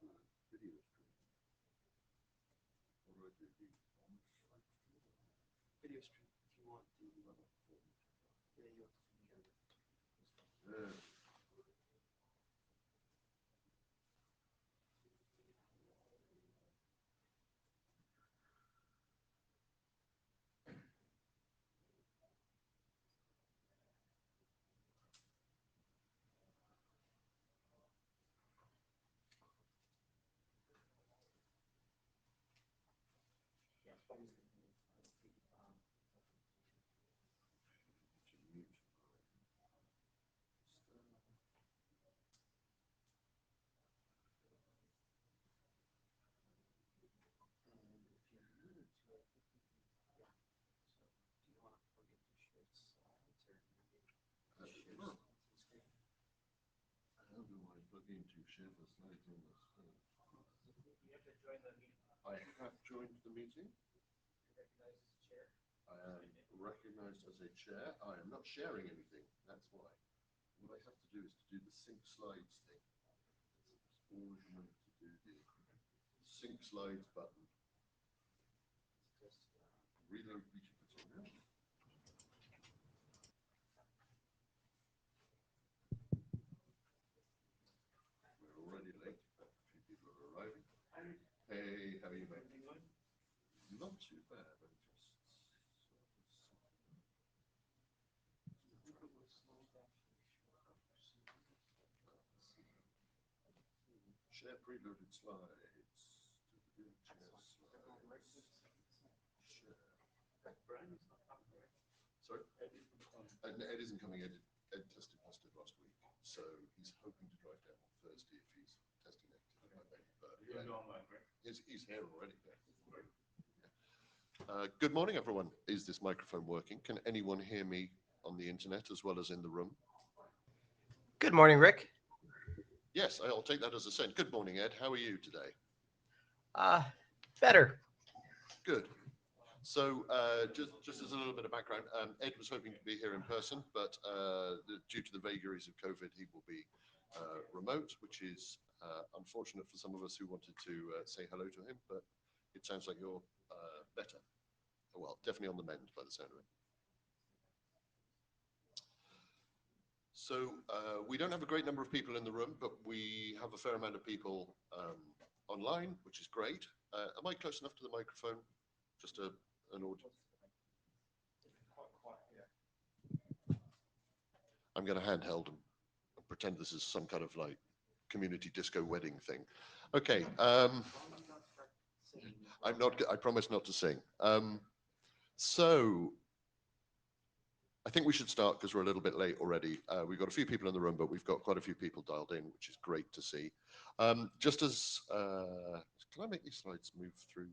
to a video stream. What do I do? Video stream if you want to. Yeah, you have to forget it. Yeah. How do I plug into share the slides on this? You have to join the meeting. I have joined the meeting. You're recognized as a chair. I am recognized as a chair. I am not sharing anything. That's why. What I have to do is to do the sync slides thing. Always remember to do the sync slides button. It's just Reload feature material. We're already late, but a few people are arriving. Hey, how are you, mate? Not too bad. I'm just share preloaded slides. Share. Sorry? Ed isn't coming. Ed tested positive last week, so he's hoping to drive down on Thursday if he's testing negative. But he's here already. Yeah. Good morning, everyone. Is this microphone working? Can anyone hear me on the internet as well as in the room? Good morning, Rick. Yes, I'll take that as a send. Good morning, Ed. How are you today? Better. Good. So just as a little bit of background, Ed was hoping to be here in person, but due to the vagaries of COVID, he will be remote, which is unfortunate for some of us who wanted to say hello to him, but it sounds like you're better. Well, definitely on the mend by the sound of it. So we don't have a great number of people in the room, but we have a fair amount of people online, which is great. Am I close enough to the microphone? Just an audio. I'm going to handheld and pretend this is some kind of like community disco wedding thing. Okay. I'm not. I promise not to sing. So I think we should start because we're a little bit late already. We've got a few people in the room, but we've got quite a few people dialed in, which is great to see. Just as can I make these slides move through?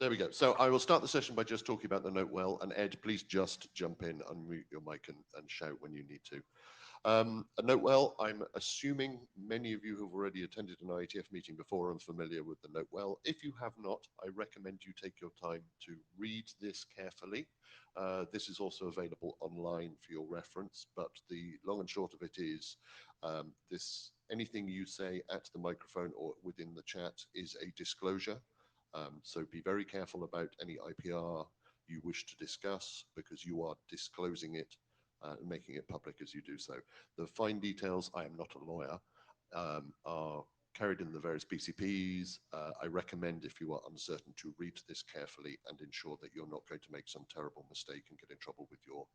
There we go. So I will start the session by just talking about the note well, and Ed, please just jump in, unmute your mic and shout when you need to. A note well, I'm assuming many of you have already attended an IETF meeting before and familiar with the note well. If you have not, I recommend you take your time to read this carefully. This is also available online for your reference, but the long and short of it is anything you say at the microphone or within the chat is a disclosure. So be very careful about any IPR you wish to discuss because you are disclosing it and making it public as you do so. The fine details, I am not a lawyer, are carried in the various PCPs. I recommend if you are uncertain to read this carefully and ensure that you're not going to make some terrible mistake and get in trouble with your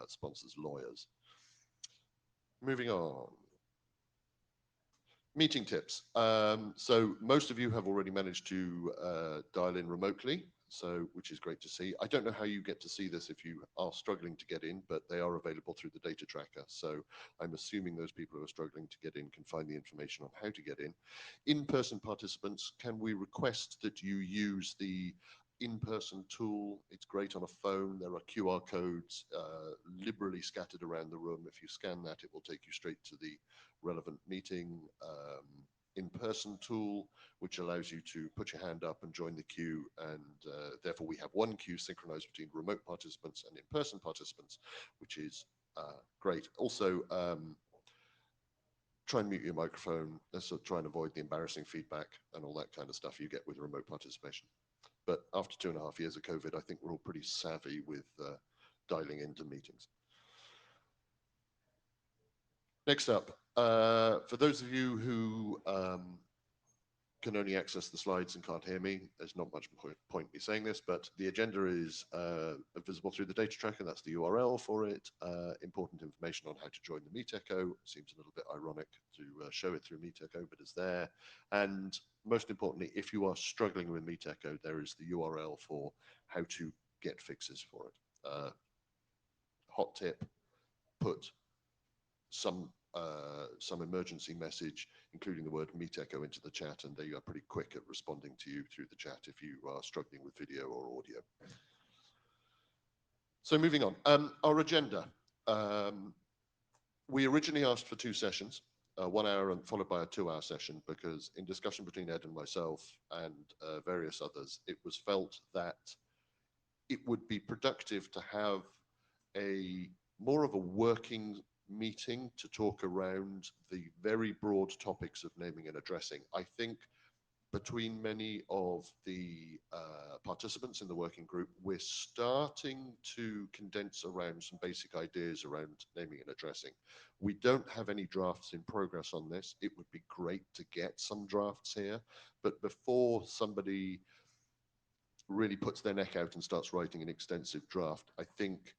sponsor's lawyers. Moving on. Meeting tips. So most of you have already managed to dial in remotely, which is great to see. I don't know how you get to see this if you are struggling to get in, but they are available through the data tracker. So I'm assuming those people who are struggling to get in can find the information on how to get in. In-person participants, can we request that you use the in-person tool? It's great on a phone. There are QR codes liberally scattered around the room. If you scan that, it will take you straight to the relevant meeting. In-person tool, which allows you to put your hand up and join the queue, and therefore we have one queue synchronized between remote participants and in-person participants, which is great. Also, try and mute your microphone. Let's try and avoid the embarrassing feedback and all that kind of stuff you get with remote participation. But after 2.5 years of COVID, I think we're all pretty savvy with dialing into meetings. Next up, for those of you who can only access the slides and can't hear me, there's not much point me saying this, but the agenda is visible through the data tracker. That's the URL for it. Important information on how to join the Meet Echo. Seems a little bit ironic to show it through Meet Echo, but it's there. And most importantly, if you are struggling with Meet Echo, there is the URL for how to get fixes for it. Hot tip, put some emergency message, including the word Meet Echo, into the chat, and they are pretty quick at responding to you through the chat if you are struggling with video or audio. So moving on, our agenda. We originally asked for 2 sessions, 1 hour and followed by a 2-hour session, because in discussion between Ed and myself and various others, it was felt that it would be productive to have more of a working meeting to talk around the very broad topics of naming and addressing. I think between many of the participants in the working group, we're starting to condense around some basic ideas around naming and addressing. We don't have any drafts in progress on this. It would be great to get some drafts here, but before somebody really puts their neck out and starts writing an extensive draft, I think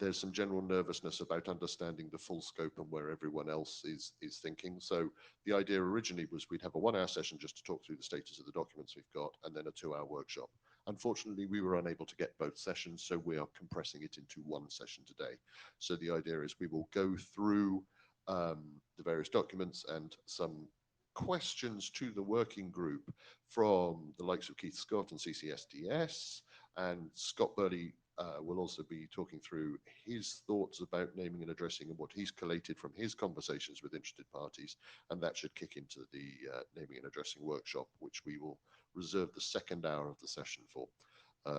there's some general nervousness about understanding the full scope and where everyone else is thinking. So the idea originally was we'd have a 1-hour session just to talk through the status of the documents we've got, and then a 2-hour workshop. Unfortunately, we were unable to get both sessions, so we are compressing it into 1 session today. So the idea is we will go through the various documents and some questions to the working group from the likes of Keith Scott and CCSDS, and Scott Burley will also be talking through his thoughts about naming and addressing and what he's collated from his conversations with interested parties, and that should kick into the naming and addressing workshop, which we will reserve the 2nd hour of the session for,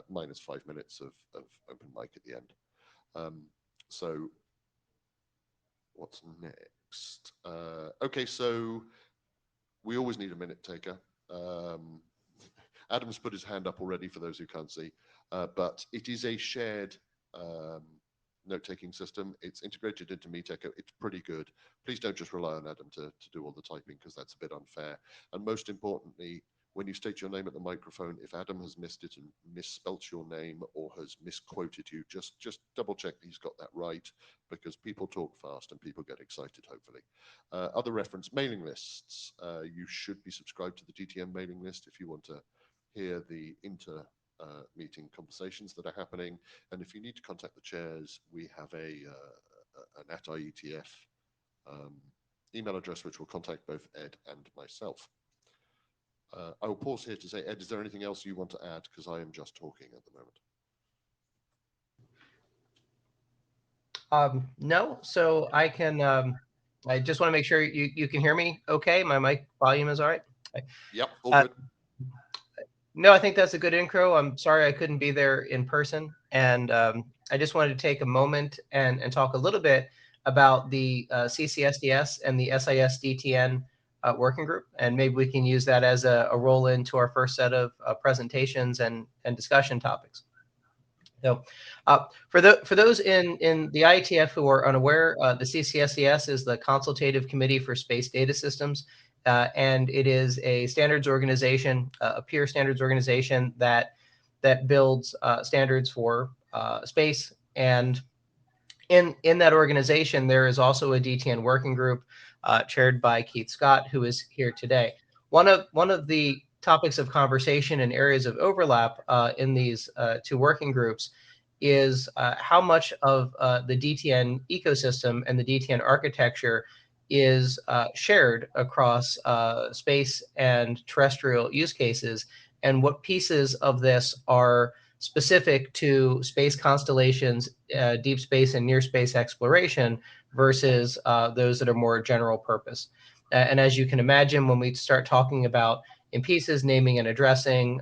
minus 5 minutes of open mic at the end. So what's next? Okay, so we always need a minute taker. Adam's put his hand up already for those who can't see. But it is a shared note-taking system. It's integrated into Meet Echo. It's pretty good. Please don't just rely on Adam to do all the typing, because that's a bit unfair. And most importantly, when you state your name at the microphone, if Adam has missed it and misspelt your name or has misquoted you, just double check that he's got that right, because people talk fast and people get excited, hopefully. Other reference, mailing lists. You should be subscribed to the DTM mailing list if you want to hear the meeting conversations that are happening. And if you need to contact the chairs, we have an @IETF email address, which will contact both Ed and myself. I will pause here to say, Ed, is there anything else you want to add? Because I am just talking at the moment. No, so I can, I just want to make sure you can hear me okay. My mic volume is all right. Yep, all good. No, I think that's a good intro. I'm sorry I couldn't be there in person. And I just wanted to take a moment and talk a little bit about the CCSDS and the SIS-DTN working group. And maybe we can use that as a roll into our first set of presentations and discussion topics. So for those in the IETF who are unaware, the CCSDS is the Consultative Committee for Space Data Systems. And it is a standards organization, a peer standards organization that builds standards for space. And in that organization, there is also a DTN working group chaired by Keith Scott, who is here today. One of the topics of conversation and areas of overlap in these 2 working groups is how much of the DTN ecosystem and the DTN architecture is shared across space and terrestrial use cases, and what pieces of this are specific to space constellations, deep space and near space exploration versus those that are more general purpose. And as you can imagine, when we start talking about in pieces, naming and addressing,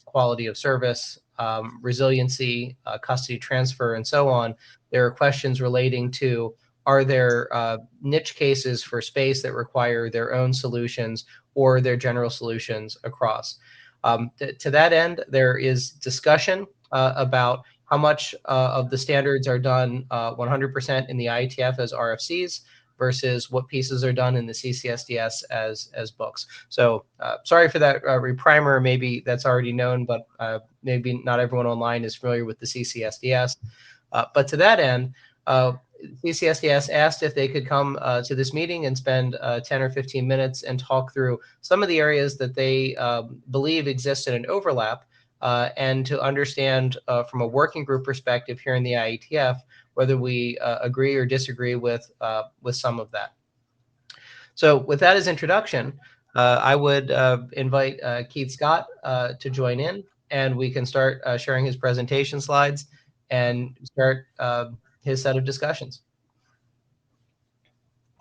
quality of service, resiliency, custody transfer, and so on, there are questions relating to are there niche cases for space that require their own solutions or their general solutions across? To that end, there is discussion about how much of the standards are done 100% in the IETF as RFCs versus what pieces are done in the CCSDS as books. So sorry for that reprimer. Maybe that's already known, but maybe not everyone online is familiar with the CCSDS. But to that end, CCSDS asked if they could come to this meeting and spend 10 or 15 minutes and talk through some of the areas that they believe exist in an overlap, and to understand from a working group perspective here in the IETF whether we agree or disagree with some of that. So with that as introduction, I would invite Keith Scott to join in, and we can start sharing his presentation slides and start his set of discussions.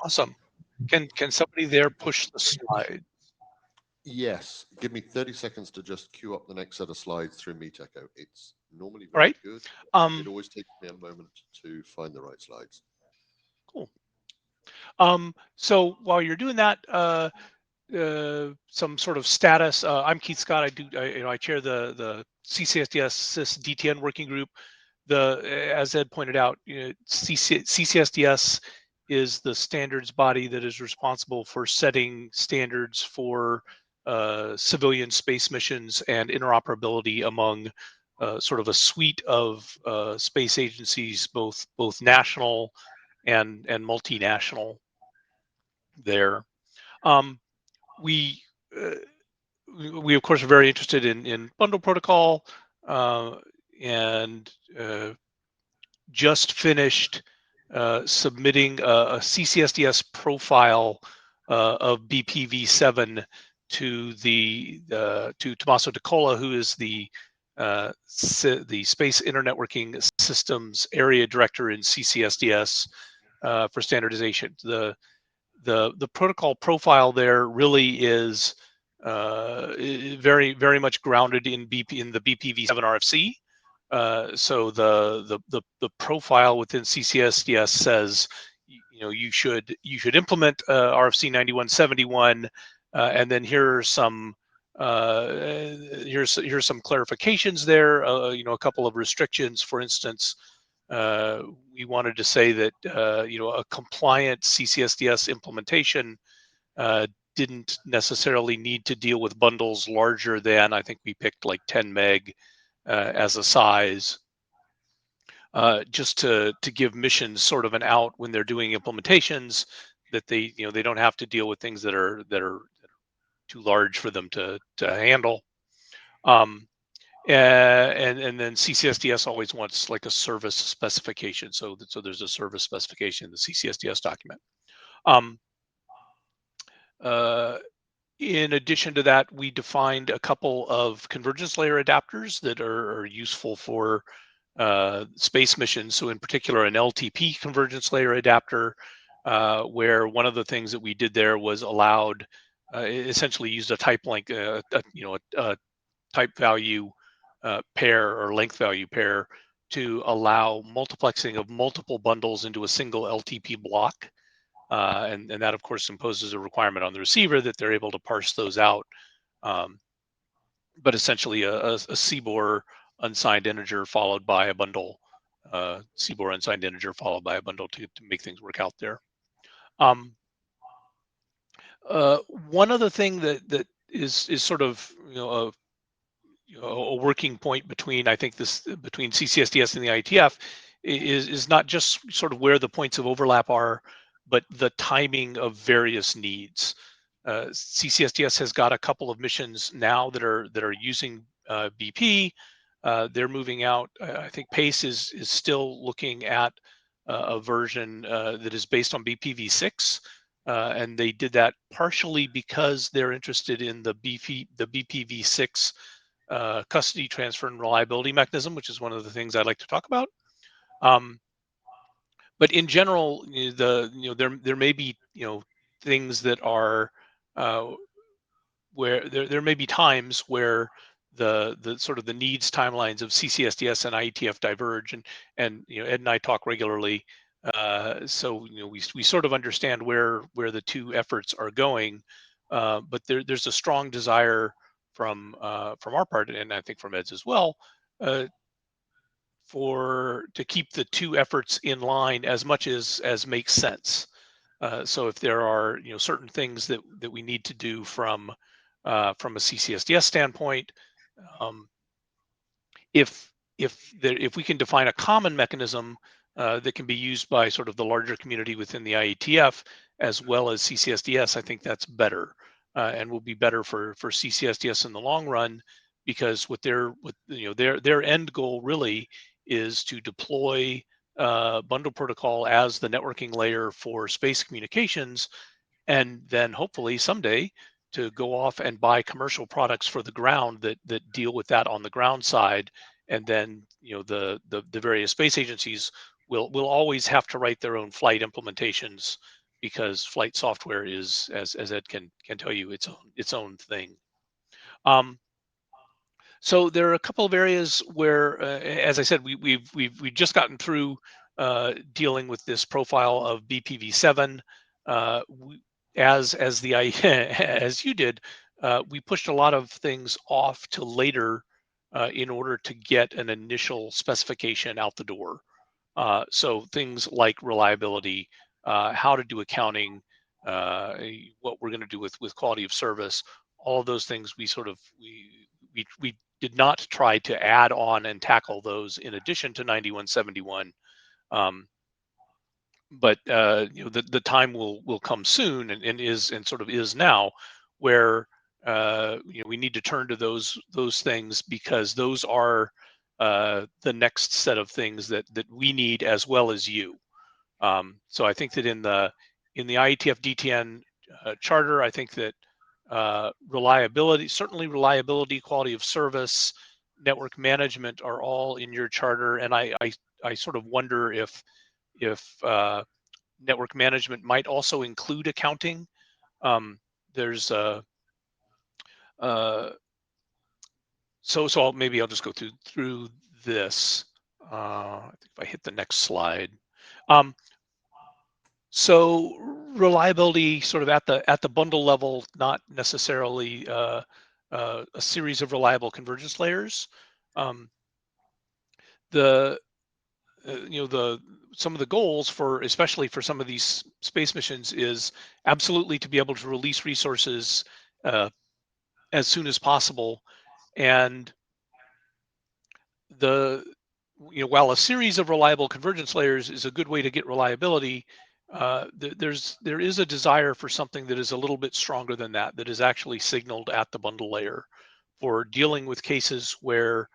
Awesome. Can somebody there push the slide? Yes. Give me 30 seconds to just queue up the next set of slides through Meet Echo. It's normally very Right. good. It always takes me a moment to find the right slides. Cool. So while you're doing that, some sort of status. I'm Keith Scott. I chair the CCSDS DTN working group. As Ed pointed out, CCSDS is the standards body that is responsible for setting standards for civilian space missions and interoperability among sort of a suite of space agencies, both national and multinational. There, we of course are very interested in bundle protocol, and just finished submitting a CCSDS profile of BPv7 to to Tommaso DiCola, who is the Space Internetworking Systems Area Director in CCSDS for standardization. The protocol profile there really is very much grounded in the BPv7 RFC. So the profile within CCSDS says, you should implement RFC 9171, and then here are some here's some clarifications there. A couple of restrictions. For instance, we wanted to say that a compliant CCSDS implementation didn't necessarily need to deal with bundles larger than, I think we picked like 10 meg as a size, just to give missions sort of an out when they're doing implementations, that they don't have to deal with things that are too large for them to handle. And then CCSDS always wants like a service specification, so there's a service specification in the CCSDS document. In addition to that, we defined a couple of convergence layer adapters that are useful for space missions. So in particular, an LTP convergence layer adapter, where one of the things that we did there was allowed, essentially used a type length, a type value pair or length value pair to allow multiplexing of multiple bundles into a single LTP block. And that, of course, imposes a requirement on the receiver that they're able to parse those out. But essentially, a CBOR unsigned integer followed by a bundle, CBOR unsigned integer followed by a bundle to make things work out there. One other thing that is sort of a working point between, I think, between CCSDS and the IETF is not just sort of where the points of overlap are, but the timing of various needs. CCSDS has got a couple of missions now that are using BP. They're moving out. I think PACE is still looking at a version that is based on BPv6, and they did that partially because they're interested in the BPv6 custody, transfer, and reliability mechanism, which is one of the things I'd like to talk about. But in general, there may be things that are where there may be times where the sort of the needs timelines of CCSDS and IETF diverge, and Ed and I talk regularly So we sort of understand where the two efforts are going, but there's a strong desire from our part, and I think from Ed's as well, uh, to keep the two efforts in line as much as makes sense. So if there are certain things that we need to do from a CCSDS standpoint, um, if we can define a common mechanism that can be used by sort of the larger community within the IETF as well as CCSDS, I think that's better, and will be better for CCSDS in the long run, because their end goal really is to deploy bundle protocol as the networking layer for space communications, and then hopefully someday to go off and buy commercial products for the ground that deal with that on the ground side. And then the various space agencies will always have to write their own flight implementations, because flight software is, as Ed can tell you, its own thing. So there are a couple of areas where, as I said, we've just gotten through dealing with this profile of BPv7. As the as you did, we pushed a lot of things off to later in order to get an initial specification out the door. So things like reliability, how to do accounting, what we're going to do with quality of service, all of those things we did not try to add on and tackle those in addition to 9171. But the time will come soon, and sort of is now, where we need to turn to those things, because those are the next set of things that we need as well as you. So I think that in the IETF DTN charter, I think that reliability, certainly reliability, quality of service, network management are all in your charter, and I sort of wonder if network management might also include accounting. There's so maybe I'll just go through this. I think if I hit the next slide. So reliability, sort of at the bundle level, not necessarily a series of reliable convergence layers. The some of the goals for, especially for some of these space missions, is absolutely to be able to release resources as soon as possible. And while a series of reliable convergence layers is a good way to get reliability, there is a desire for something that is a little bit stronger than that, that is actually signaled at the bundle layer, for dealing with cases where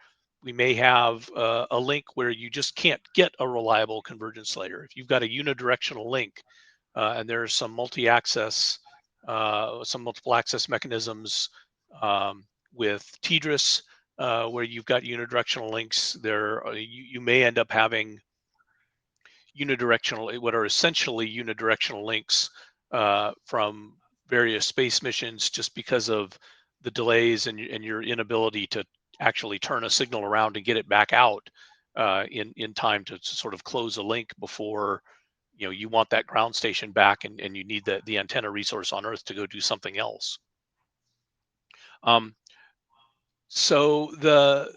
we may have a link where you just can't get a reliable convergence layer. If you've got a unidirectional link and there's some multiple access mechanisms with TDRS, where you've got unidirectional links, you may end up having what are essentially unidirectional links from various space missions, just because of the delays and your inability to actually turn a signal around and get it back out in time to sort of close a link before you want that ground station back, and you need the antenna resource on Earth to go do something else. So the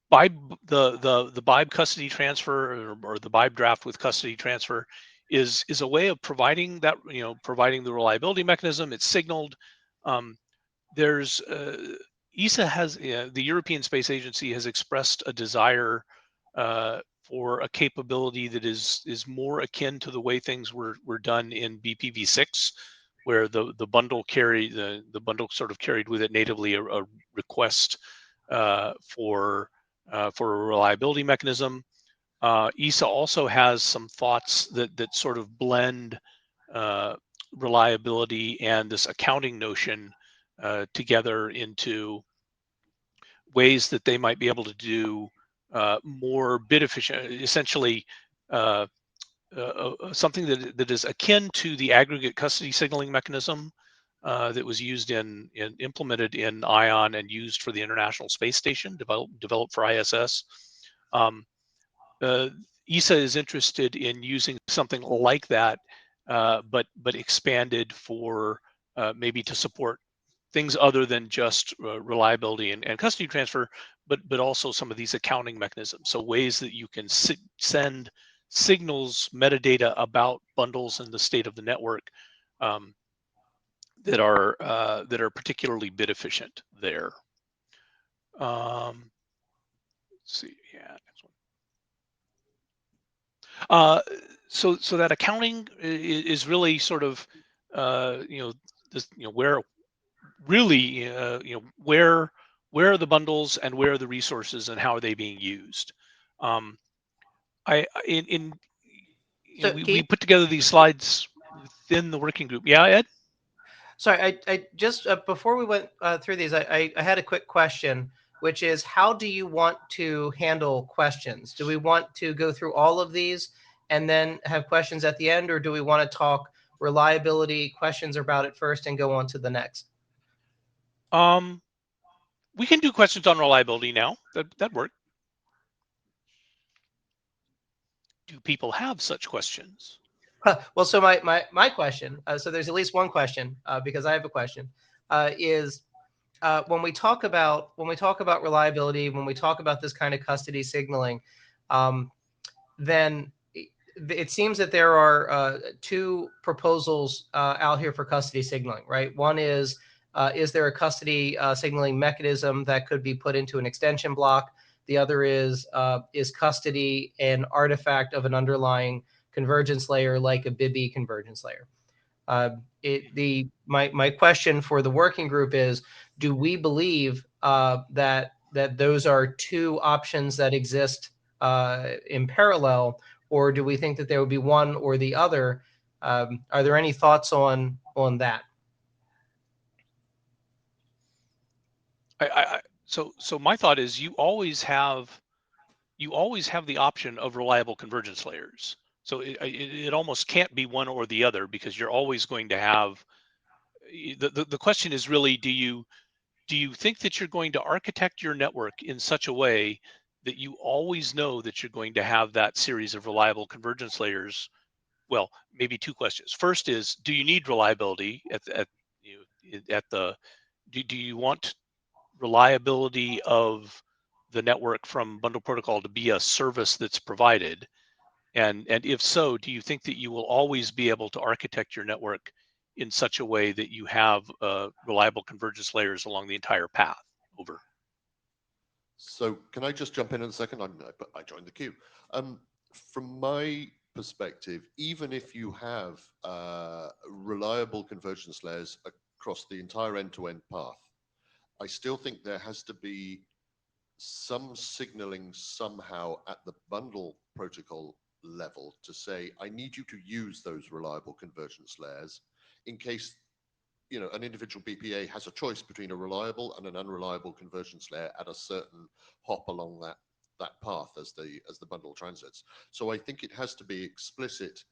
BIBE custody transfer, or the BIBE draft with custody transfer, is a way of providing that, providing the reliability mechanism. It's signaled. There's ESA has the European Space Agency has expressed a desire for a capability that is more akin to the way things were done in BPv6, where the bundle sort of carried with it natively a request for a reliability mechanism. ESA also has some thoughts that sort of blend reliability and this accounting notion together into ways that they might be able to do more bit efficient, essentially something that is akin to the aggregate custody signaling mechanism that was used implemented in ION and used for the International Space Station, developed for ISS. ESA is interested in using something like that, but expanded for maybe to support things other than just reliability and custody transfer, but also some of these accounting mechanisms. So ways that you can send signals, metadata about bundles and the state of the network that are particularly bit efficient there. Let's see, yeah, next one. So that accounting is really sort of where really where are the bundles and where are the resources and how are they being used. We put together these slides within the working group. Yeah, Ed? Sorry, I just before we went through these, I had a quick question, which is, how do you want to handle questions? Do we want to go through all of these and then have questions at the end, or do we want to talk reliability questions about it first and go on to the next? We can do questions on reliability now. That work. Do people have such questions? Well, so my question, so there's at least one question, because I have a question, is when we talk about reliability, when we talk about this kind of custody signaling, then it seems that there are two proposals out here for custody signaling, right? One is there a custody signaling mechanism that could be put into an extension block? The other is custody an artifact of an underlying convergence layer like a BIBI convergence layer? My question for the working group is, do we believe that those are two options that exist in parallel, or do we think that there would be one or the other? Are there any thoughts on that? So my thought is you always have the option of reliable convergence layers. So it almost can't be one or the other, because you're always going to have the question is really, do you think that you're going to architect your network in such a way that you always know that you're going to have that series of reliable convergence layers? Well, maybe two questions. First is, do you need reliability do you want reliability of the network from bundle protocol to be a service that's provided? And if so, do you think that you will always be able to architect your network in such a way that you have reliable convergence layers along the entire path? Over. So can I just jump in a second? I joined the queue. From my perspective, even if you have reliable convergence layers across the entire end-to-end path, I still think there has to be some signaling somehow at the bundle protocol level to say, I need you to use those reliable convergence layers in case an individual BPA has a choice between a reliable and an unreliable convergence layer at a certain hop along that path as the bundle transits. So I think it has to be explicit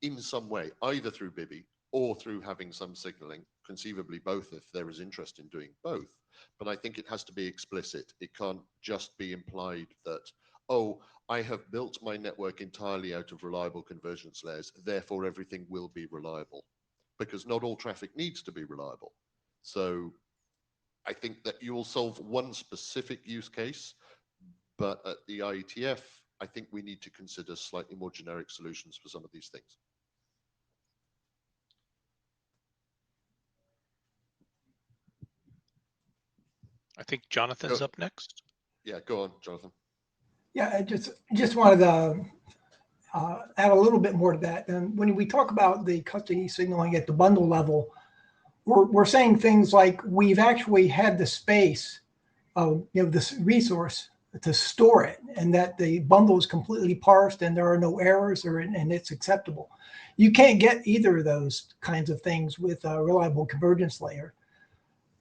in some way, either through BIBI or through having some signaling, conceivably both if there is interest in doing both. But I think it has to be explicit. It can't just be implied that, oh, I have built my network entirely out of reliable convergence layers, therefore everything will be reliable. Because not all traffic needs to be reliable. So I think that you will solve one specific use case, but at the IETF, I think we need to consider slightly more generic solutions for some of these things. I think Jonathan's up next. Yeah, go on, Jonathan. Yeah, I just wanted to add a little bit more to that. And when we talk about the custody signaling at the bundle level, we're saying things like we've actually had the space of this resource to store it, and that the bundle is completely parsed and there are no errors, and it's acceptable. You can't get either of those kinds of things with a reliable convergence layer.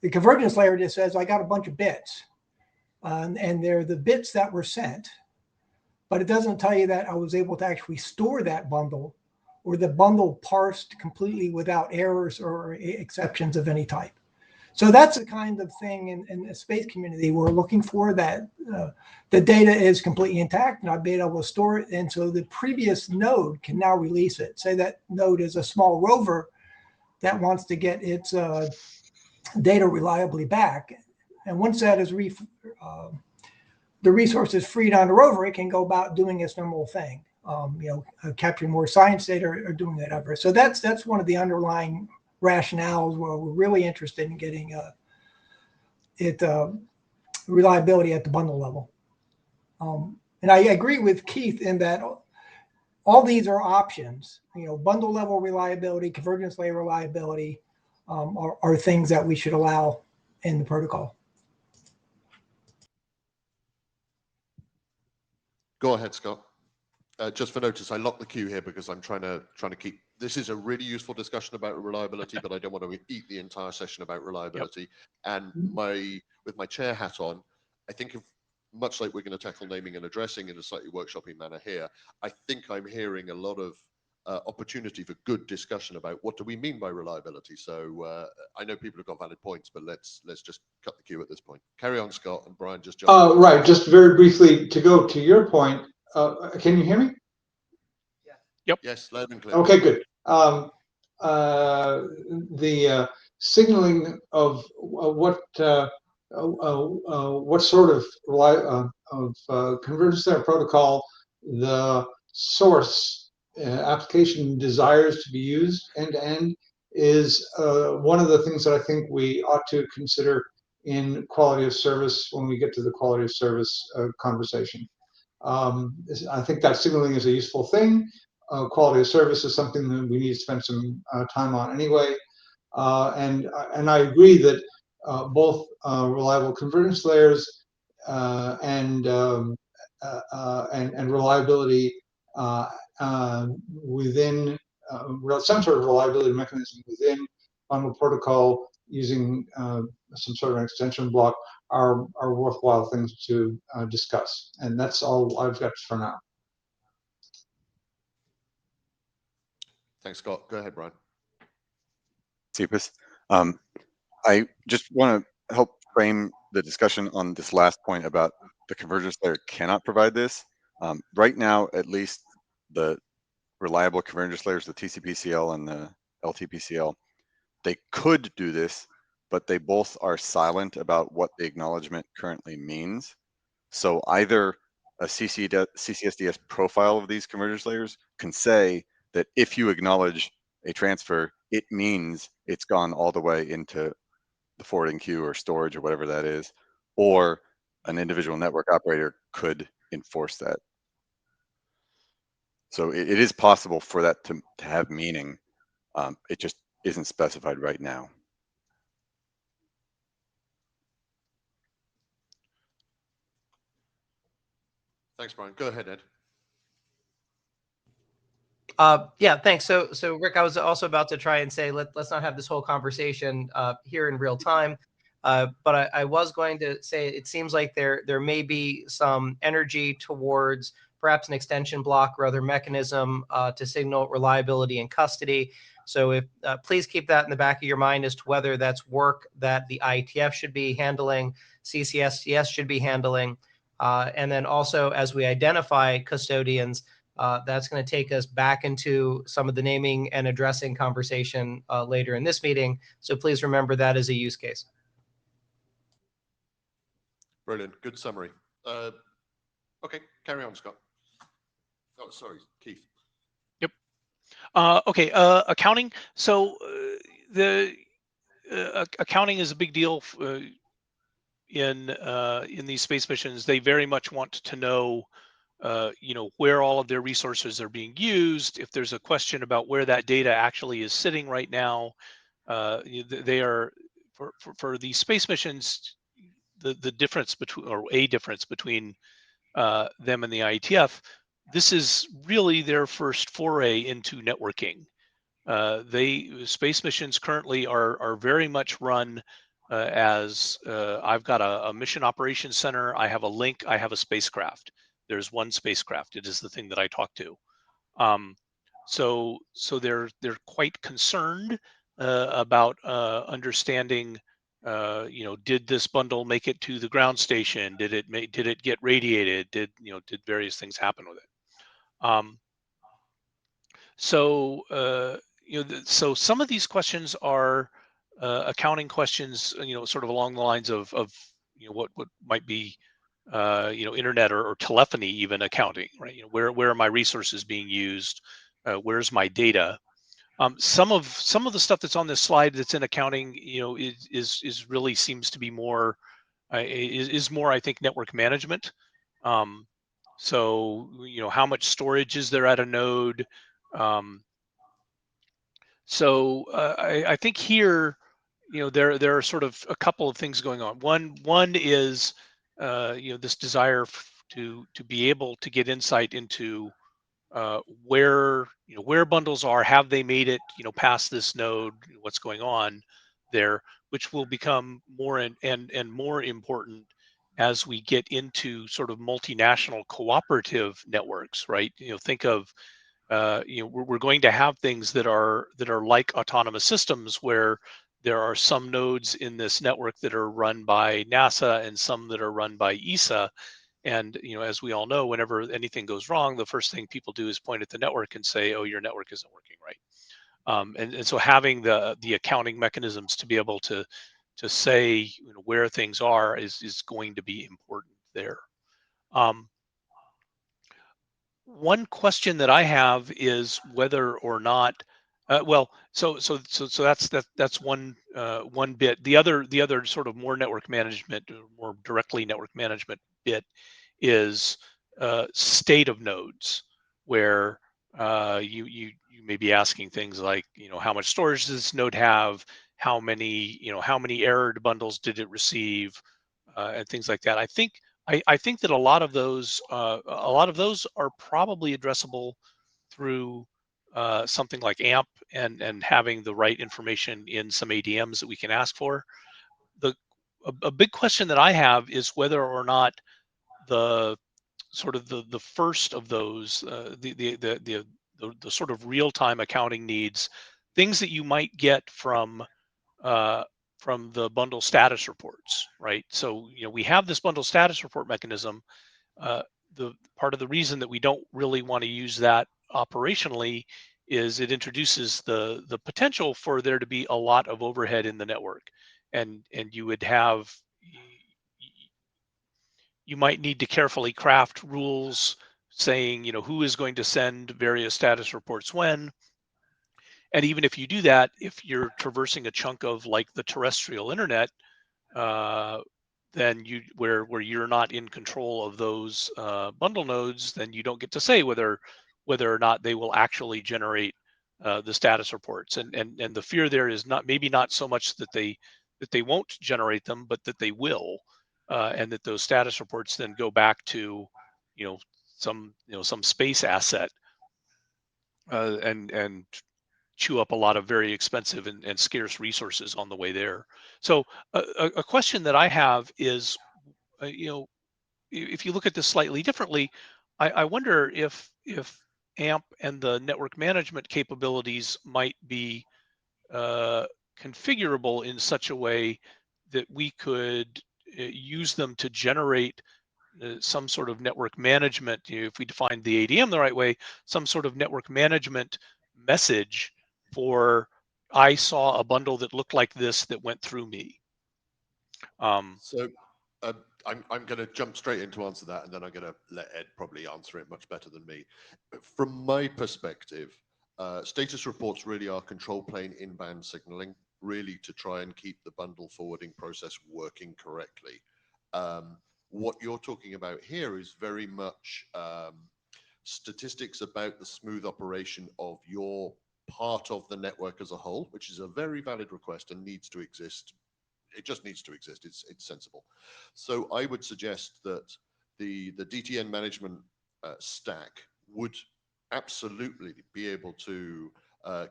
The convergence layer just says, I got a bunch of bits, and they're the bits that were sent, but it doesn't tell you that I was able to actually store that bundle, or the bundle parsed completely without errors or exceptions of any type. So that's the kind of thing in the space community we're looking for, that the data is completely intact and I'll be able to store it. And so the previous node can now release it. Say that node is a small rover that wants to get its data reliably back. And once that is the resource is freed on the rover, it can go about doing its normal thing, capturing more science data or doing whatever. So that's one of the underlying rationales where we're really interested in getting reliability at the bundle level. And I agree with Keith in that all these are options. Bundle level reliability, convergence layer reliability are things that we should allow in the protocol. Go ahead, Scott. Just for notice, I locked the queue here because I'm trying to keep. This is a really useful discussion about reliability, but I don't want to eat the entire session about reliability. Yep. And with my chair hat on, I think much like we're going to tackle naming and addressing in a slightly workshoppy manner here, I think I'm hearing a lot of opportunity for good discussion about what do we mean by reliability. So I know people have got valid points, but let's just cut the queue at this point. Carry on, Scott, and Brian just jump in. Right, just very briefly to go to your point. Can you hear me? Yeah. Yep. Yes, loud and clear. Okay, good. The signaling of what sort of convergence layer protocol the source application desires to be used end to end is one of the things that I think we ought to consider in quality of service when we get to the quality of service conversation. I think that signaling is a useful thing. Quality of service is something that we need to spend some time on anyway. And I agree that both reliable convergence layers and reliability within some sort of reliability mechanism within bundle protocol using some sort of an extension block are worthwhile things to discuss. And that's all I've got for now. Thanks, Scott. Go ahead, Brian. Cephas. I just want to help frame the discussion on this last point about the convergence layer cannot provide this. Right now, at least the reliable convergence layers, the TCPCL and the LTPCL, they could do this, but they both are silent about what the acknowledgement currently means. So either a CCSDS profile of these convergence layers can say that if you acknowledge a transfer, it means it's gone all the way into the forwarding queue or storage or whatever that is, or an individual network operator could enforce that. So it is possible for that to have meaning. It just isn't specified right now. Thanks, Brian. Go ahead, Ed. Yeah, thanks. So Rick, I was also about to try and say, let's not have this whole conversation here in real time. But I was going to say, it seems like there may be some energy towards perhaps an extension block or other mechanism to signal reliability and custody. So if please keep that in the back of your mind as to whether that's work that the IETF should be handling, CCSDS should be handling. And then also, as we identify custodians, that's going to take us back into some of the naming and addressing conversation later in this meeting. So please remember that as a use case. Brilliant. Good summary. Okay, carry on, Scott. Oh, sorry, Keith. Yep. Okay, accounting. So the accounting is a big deal in these space missions. They very much want to know where all of their resources are being used. If there's a question about where that data actually is sitting right now, they are for these space missions, the difference between, or a difference between them and the IETF, this is really their first foray into networking. Space missions currently are very much run as I've got a mission operations center, I have a link, I have a spacecraft. There's one spacecraft. It is the thing that I talk to. So they're quite concerned about understanding did this bundle make it to the ground station? Did it get radiated? Did various things happen with it? So some of these questions are accounting questions, sort of along the lines of what might be internet or telephony even accounting, right? Where are my resources being used? Where's my data? Some of the stuff that's on this slide that's in accounting, is really seems to be more is more, I think, network management. So how much storage is there at a node? I think here, there are sort of a couple of things going on. One is this desire to be able to get insight into where bundles are. Have they made it past this node? What's going on there, which will become more and more important as we get into sort of multinational cooperative networks, right? Think of we're going to have things that are like autonomous systems, where there are some nodes in this network that are run by NASA and some that are run by ESA. And as we all know, whenever anything goes wrong, the first thing people do is point at the network and say, "Oh, your network isn't working right." And so having the accounting mechanisms to be able to say where things are is going to be important there. One question that I have is whether or not, so that's one bit. The other sort of more network management, more directly network management bit, is state of nodes, where you may be asking things like, how much storage does this node have? How many errored bundles did it receive? And things like that. I think that a lot of those are probably addressable through something like AMP, and having the right information in some ADMs that we can ask for. A big question that I have is whether or not the sort of the first of those, the sort of real-time accounting needs, things that you might get from the bundle status reports, right? So we have this bundle status report mechanism. The part of the reason that we don't really want to use that operationally is it introduces the potential for there to be a lot of overhead in the network, and you would have, you might need to carefully craft rules saying who is going to send various status reports when. And even if you do that, if you're traversing a chunk of like the terrestrial internet, then where you're not in control of those bundle nodes, then you don't get to say whether or not they will actually generate the status reports. And the fear there is maybe not so much that they won't generate them, but that they will, and that those status reports then go back to some space asset, and chew up a lot of very expensive and scarce resources on the way there. So a question that I have is, if you look at this slightly differently, I wonder if AMP and the network management capabilities might be configurable in such a way that we could use them to generate some sort of network management, if we define the ADM the right way, some sort of network management message for, I saw a bundle that looked like this that went through me. So I'm going to jump straight in to answer that, and then I'm going to let Ed probably answer it much better than me. From my perspective, status reports really are control plane inbound signaling, really to try and keep the bundle forwarding process working correctly. What you're talking about here is very much statistics about the smooth operation of your part of the network as a whole, which is a very valid request and needs to exist. It just needs to exist. It's sensible. So I would suggest that the DTN management stack would absolutely be able to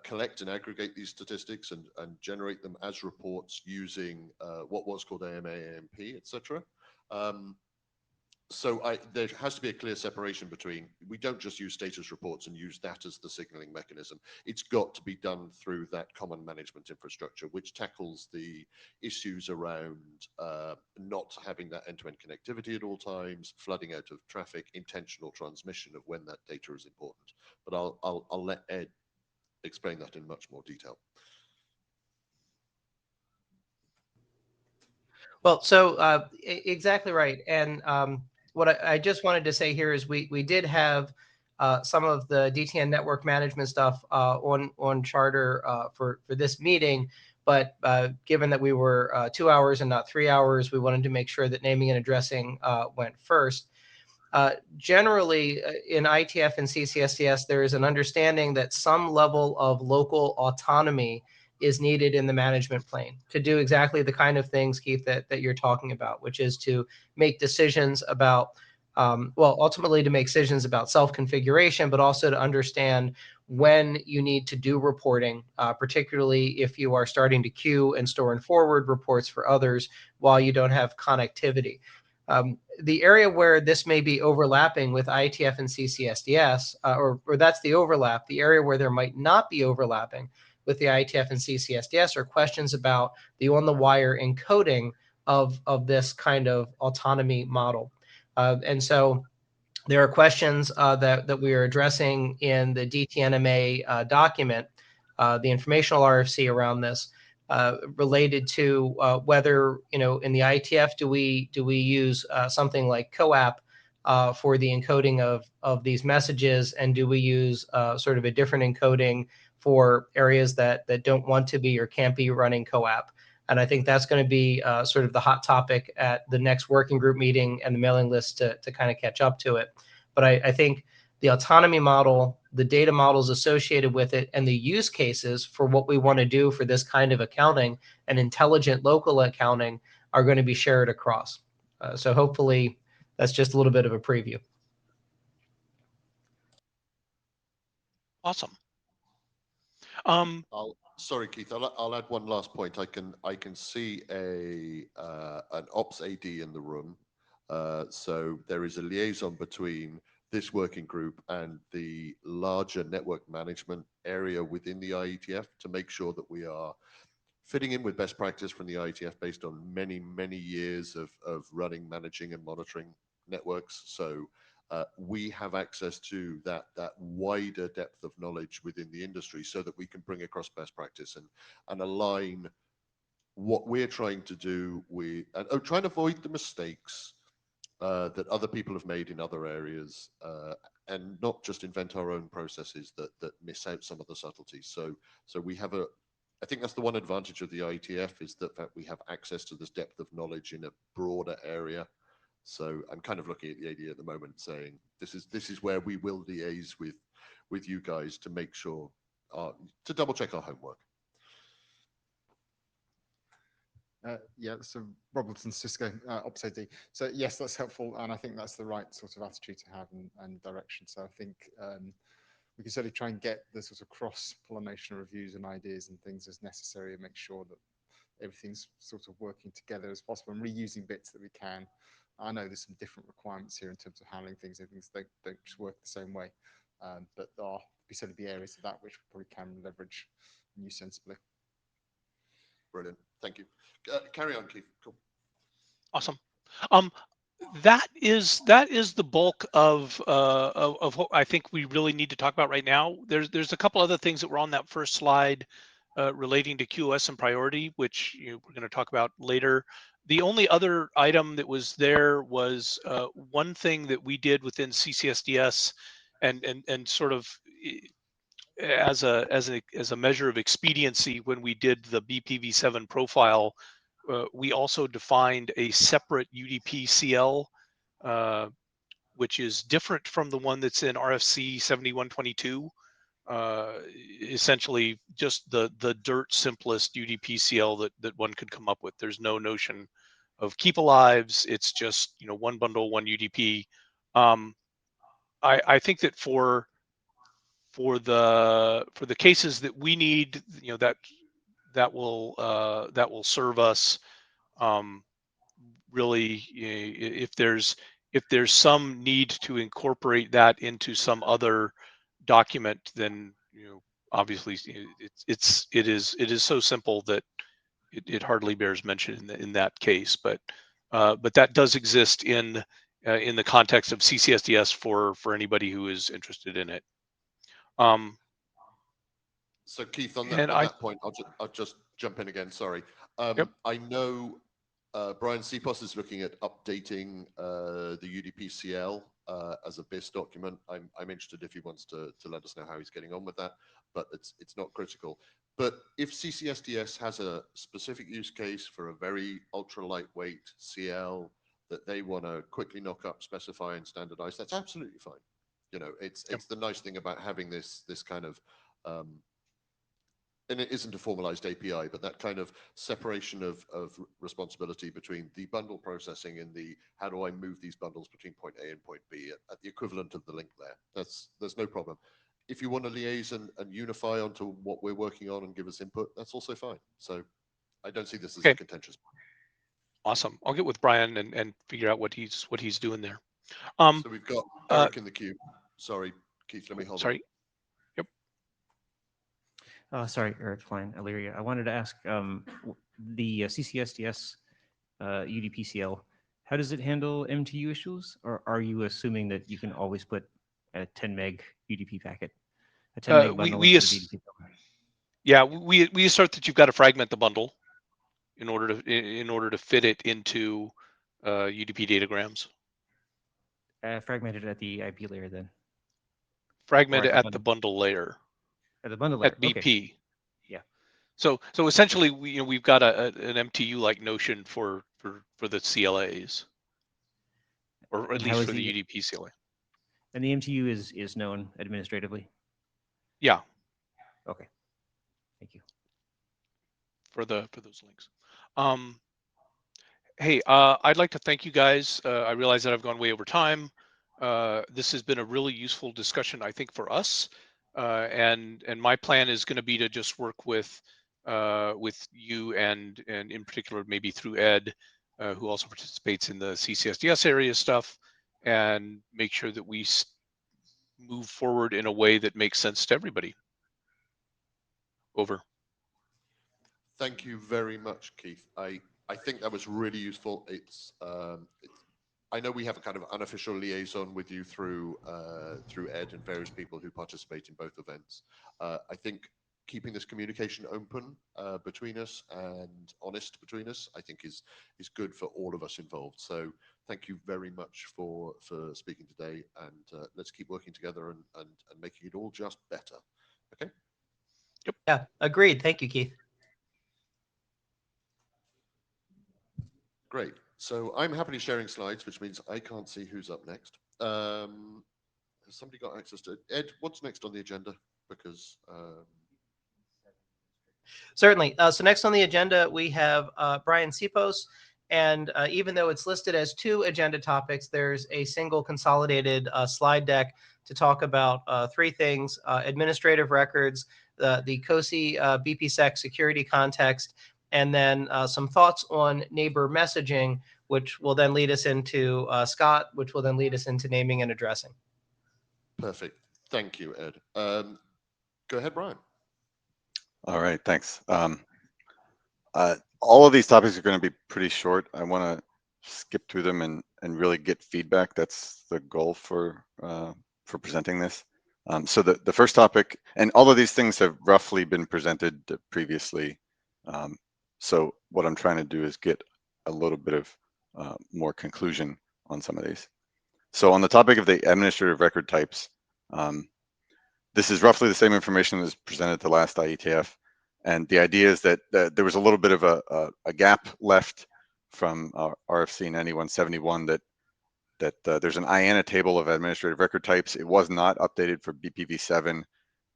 collect and aggregate these statistics and generate them as reports using what was called AMA, AMP, etc. So there has to be a clear separation between, we don't just use status reports and use that as the signaling mechanism. It's got to be done through that common management infrastructure, which tackles the issues around not having that end-to-end connectivity at all times, flooding out of traffic, intentional transmission of when that data is important. But I'll let Ed explain that in much more detail. Well, so exactly right. And what I just wanted to say here is we did have some of the DTN network management stuff on Charter for this meeting, but given that we were 2 hours and not 3 hours, we wanted to make sure that naming and addressing went first. Generally, in IETF and CCSDS, there is an understanding that some level of local autonomy is needed in the management plane to do exactly the kind of things, Keith, that you're talking about, which is to make decisions about, well, ultimately to make decisions about self-configuration, but also to understand when you need to do reporting, particularly if you are starting to queue and store and forward reports for others while you don't have connectivity. The area where this may be overlapping with IETF and CCSDS, or that's the overlap, the area where there might not be overlapping with the IETF and CCSDS are questions about the on-the-wire encoding of this kind of autonomy model. And so there are questions that we are addressing in the DTNMA document, the informational RFC around this, related to whether, in the IETF, do we use something like CoAP for the encoding of these messages, and do we use sort of a different encoding for areas that don't want to be or can't be running CoAP? And I think that's going to be sort of the hot topic at the next working group meeting and the mailing list to kind of catch up to it. But I think the autonomy model, the data models associated with it, and the use cases for what we want to do for this kind of accounting and intelligent local accounting are going to be shared across. So hopefully that's just a little bit of a preview. Awesome. Sorry, Keith. I'll add one last point. I can see an ops AD in the room, so there is a liaison between this working group and the larger network management area within the IETF to make sure that we are fitting in with best practice from the IETF based on many years of running, managing, and monitoring networks. So we have access to that wider depth of knowledge within the industry so that we can bring across best practice and align what we're trying to do with, and trying to avoid the mistakes that other people have made in other areas, and not just invent our own processes that miss out some of the subtleties. So we have I think that's the one advantage of the IETF, is that we have access to this depth of knowledge in a broader area. So I'm kind of looking at the AD at the moment saying, this is where we will liaise with you guys to make sure, to double check our homework. Yeah, so Robertson, Cisco, Ops AD. So yes, that's helpful, and I think that's the right sort of attitude to have and direction. So I think we can certainly try and get the sort of cross-pollination of reviews and ideas and things as necessary, and make sure that everything's sort of working together as possible and reusing bits that we can. I know there's some different requirements here in terms of handling things. Things don't just work the same way, but there are certainly be areas of that which we probably can leverage and use sensibly. Brilliant, thank you. Carry on, Keith. Cool. Awesome. That is the bulk of what I think we really need to talk about right now. There's a couple other things that were on that first slide relating to QoS and priority, which we're going to talk about later. The only other item that was there was one thing that we did within CCSDS, and sort of as a measure of expediency when we did the BPv7 profile. We also defined a separate UDP CL, which is different from the one that's in RFC 7122. Essentially, just the dirt simplest UDP CL that one could come up with. There's no notion of keep alives. It's just one bundle, one UDP. I think that for the cases that we need, that will serve us really. If if there's some need to incorporate that into some other document, then obviously it is so simple that it hardly bears mention in that case. But that does exist in the context of CCSDS for anybody who is interested in it. So Keith, on And that point, I'll just jump in again. Sorry. Yep. I know Brian Cepos is looking at updating the UDPCL as a BIS document. I'm interested if he wants to let us know how he's getting on with that, but it's not critical. But if CCSDS has a specific use case for a very ultra lightweight CL that they want to quickly knock up, specify, and standardize, that's absolutely fine. It's the nice thing about having this kind of and it isn't a formalized API, but that kind of separation of responsibility between the bundle processing and the how do I move these bundles between point A and point B at the equivalent of the link layer. There's no problem. If you want to liaise and unify onto what we're working on and give us input, that's also fine. So I don't see this as a contentious point. Awesome. I'll get with Brian and figure out what he's doing there. So we've got Eric in the queue. Sorry, Keith, let me hold on. Sorry. Sorry, Eric Klein, Illyria. I wanted to ask the CCSDS UDPCL, how does it handle MTU issues? Or are you assuming that you can always put a 10 meg UDP packet? A 10 meg bundle into the UDP packet? Yeah, we assert that you've got to fragment the bundle in order to fit it into UDP datagrams. Fragmented at the IP layer then? Fragmented at the bundle layer. At the bundle layer. At BP. Okay. Yeah. So essentially, we've got an MTU like notion for the CLAs, or at least for the UDP CLA. And the MTU is known administratively. Yeah. Okay. Thank you. For those links. Hey, I'd like to thank you guys. I realize that I've gone way over time. This has been a really useful discussion, I think, for us. And my plan is going to be to just work with you and in particular maybe through Ed, who also participates in the CCSDS area stuff, and make sure that we move forward in a way that makes sense to everybody. Over. Thank you very much, Keith. I think that was really useful. I know we have a kind of unofficial liaison with you through Ed and various people who participate in both events. I think keeping this communication open between us and honest between us, I think is good for all of us involved. So thank you very much for speaking today, and let's keep working together and making it all just better. Okay? Yep. Yeah, agreed. Thank you, Keith. Great. So I'm happily sharing slides, which means I can't see who's up next. Has somebody got access to it? Ed, what's next on the agenda? Because certainly. So next on the agenda, we have Brian Cepos. And even though it's listed as 2 agenda topics, there's a single consolidated slide deck to talk about 3 things: administrative records, the Cose BPSec security context, and then some thoughts on neighbor messaging, which will then lead us into Scott, which will then lead us into naming and addressing. Perfect. Thank you, Ed. Go ahead, Brian. All right, thanks. All of these topics are going to be pretty short. I want to skip through them and really get feedback. That's the goal for presenting this. So the first topic, and all of these things have roughly been presented previously. So what I'm trying to do is get a little bit of more conclusion on some of these. So on the topic of the administrative record types, this is roughly the same information as presented at the last IETF. And the idea is that there was a little bit of a gap left from RFC 9171 that there's an IANA table of administrative record types. It was not updated for BPv7.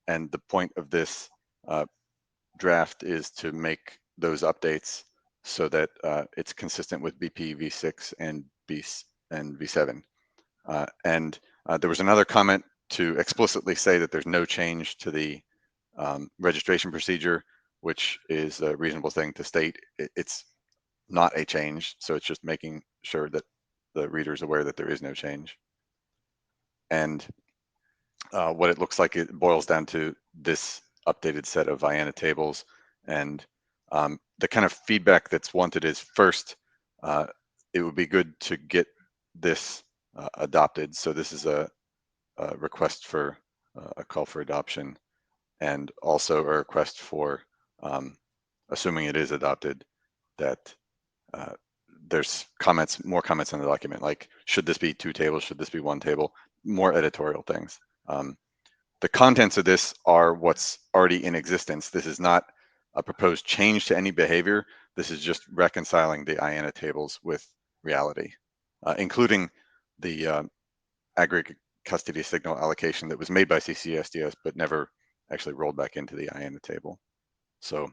And the point of this draft is to make those updates so that it's consistent with BPv6 and V7. And there was another comment to explicitly say that there's no change to the registration procedure, which is a reasonable thing to state. It's not a change, so it's just making sure that the reader is aware that there is no change. And what it looks like, it boils down to this updated set of IANA tables. And the kind of feedback that's wanted is, first, it would be good to get this adopted. So this is a request for a call for adoption, and also a request for, assuming it is adopted, that there's more comments on the document, like, should this be 2 tables? Should this be 1 table? More editorial things. The contents of this are what's already in existence. This is not a proposed change to any behavior. This is just reconciling the IANA tables with reality, including the aggregate custody signal allocation that was made by CCSDS but never actually rolled back into the IANA table. So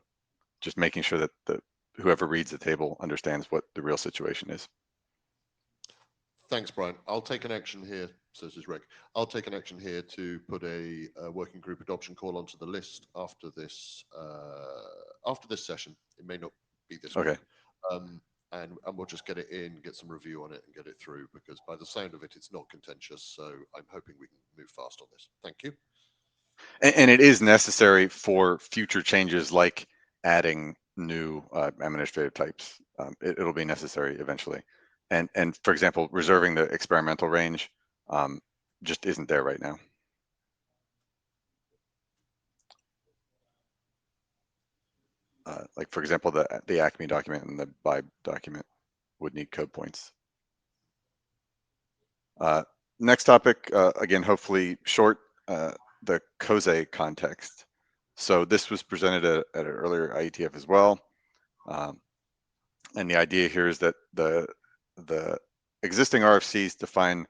just making sure that whoever reads the table understands what the real situation is. Thanks, Brian. I'll take an action here. So this is Rick. I'll take an action here to put a working group adoption call onto the list after this session. It may not be this Okay. week. And we'll just get it in, get some review on it, and get it through, because by the sound of it, it's not contentious. So I'm hoping we can move fast on this. Thank you. And it is necessary for future changes, like adding new administrative types. It'll be necessary eventually. And for example, reserving the experimental range just isn't there right now. Like, for example, the ACME document and the BIBE document would need code points. Next topic, again, hopefully short, the Cose context. So this was presented at an earlier IETF as well. And the idea here is that the existing RFCs define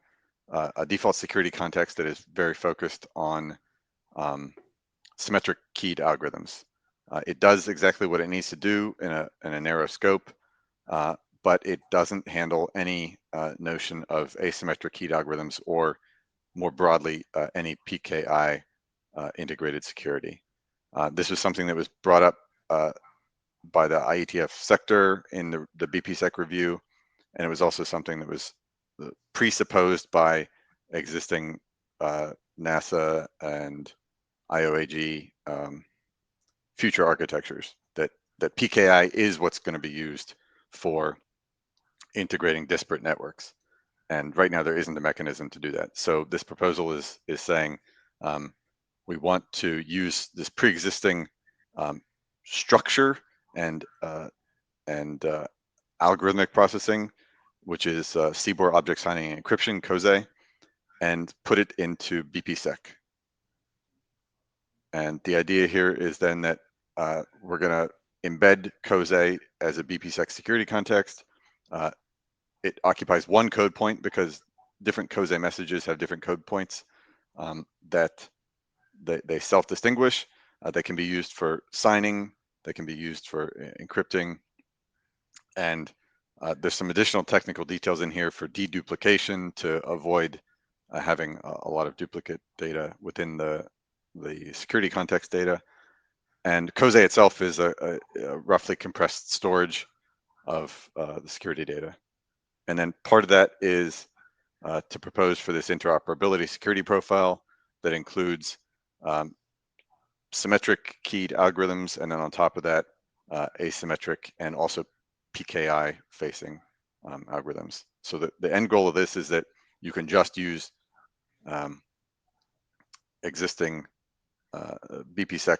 a default security context that is very focused on symmetric keyed algorithms. It does exactly what it needs to do in a narrow scope, but it doesn't handle any notion of asymmetric keyed algorithms, or more broadly, any PKI integrated security. This was something that was brought up by the IETF sector in the BPSec review, and it was also something that was presupposed by existing NASA and IOAG future architectures, that PKI is what's going to be used for integrating disparate networks. And right now there isn't a mechanism to do that. So this proposal is saying we want to use this pre-existing structure and algorithmic processing, which is CBOR object signing and encryption, Cose, and put it into BPSec. And the idea here is then that we're going to embed Cose as a BPSec security context. It occupies 1 code point because different Cose messages have different code points that they self-distinguish. They can be used for signing. They can be used for encrypting. And there's some additional technical details in here for deduplication to avoid having a lot of duplicate data within the security context data. And Cose itself is a roughly compressed storage of the security data. And then part of that is to propose for this interoperability security profile that includes symmetric keyed algorithms, and then on top of that, asymmetric and also PKI facing algorithms. So the end goal of this is that you can just use existing BPSec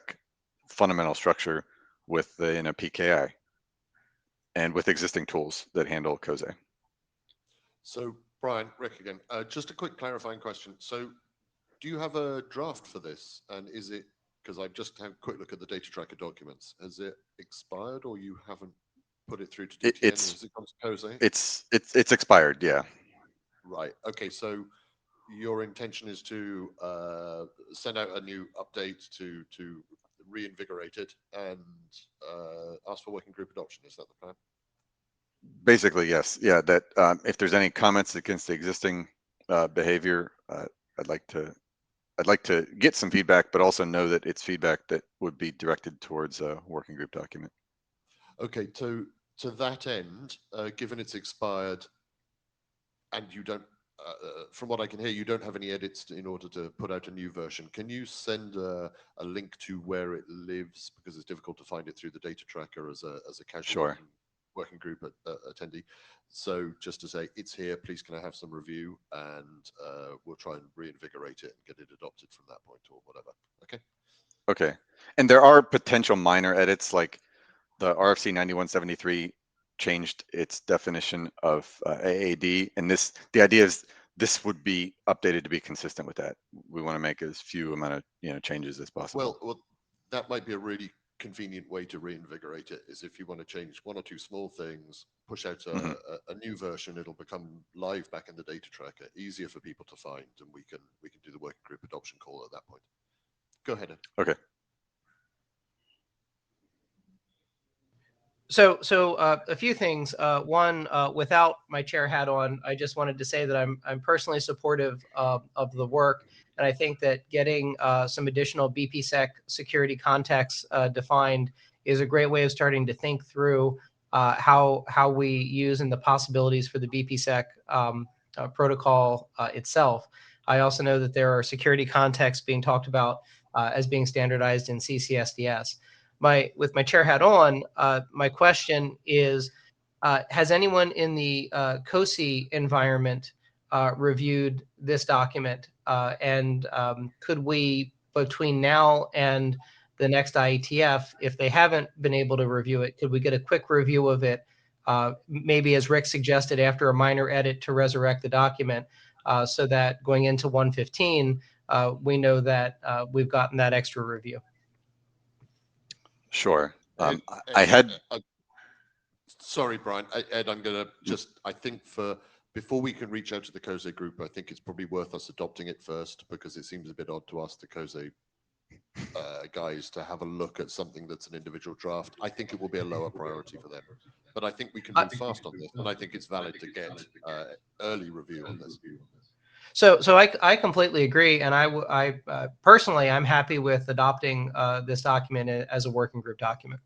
fundamental structure within a PKI and with existing tools that handle Cose. So Brian, Rick again, just a quick clarifying question. So do you have a draft for this? And is it, because I've just had a quick look at the data tracker documents, has it expired, or you haven't put it through to DTN? Has it gone to Cose? It's expired, yeah. Right. Okay. So your intention is to send out a new update to reinvigorate it and ask for working group adoption. Is that the plan? Basically, yes. Yeah. That if there's any comments against the existing behavior, I'd like to get some feedback, but also know that it's feedback that would be directed towards a working group document. Okay. To that end, given it's expired, and you don't, from what I can hear, you don't have any edits in order to put out a new version. Can you send a link to where it lives, because it's difficult to find it through the data tracker as a casual Sure. working group attendee? So just to say, it's here, please can I have some review, and we'll try and reinvigorate it and get it adopted from that point or whatever. Okay. Okay. And there are potential minor edits, like the RFC 9173 changed its definition of AAD, and the idea is this would be updated to be consistent with that. We want to make as few amount of changes as possible. Well, that might be a really convenient way to reinvigorate it, is if you want to change one or two small things, push out a new version, it'll become live back in the data tracker, easier for people to find, and we can do the working group adoption call at that point. Go ahead, Ed. Okay. So a few things. One, without my chair hat on, I just wanted to say that I'm personally supportive of the work, and I think that getting some additional BPSec security context defined is a great way of starting to think through how we use and the possibilities for the BPSec protocol itself. I also know that there are security contexts being talked about as being standardized in CCSDS. With my chair hat on, my question is, has anyone in the Cose environment reviewed this document? And could we, between now and the next IETF, if they haven't been able to review it, could we get a quick review of it? Maybe, as Rick suggested, after a minor edit to resurrect the document, so that going into 115, we know that we've gotten that extra review. Sure. Ed, I had. Sorry, Brian. Ed, I'm going to just, I think before we can reach out to the Cose group, I think it's probably worth us adopting it first, because it seems a bit odd to ask the Cose guys to have a look at something that's an individual draft. I think it will be a lower priority for them. But I think we can move fast on this, and I think it's valid to get early review on this. So I completely agree, and I personally, I'm happy with adopting this document as a working group document.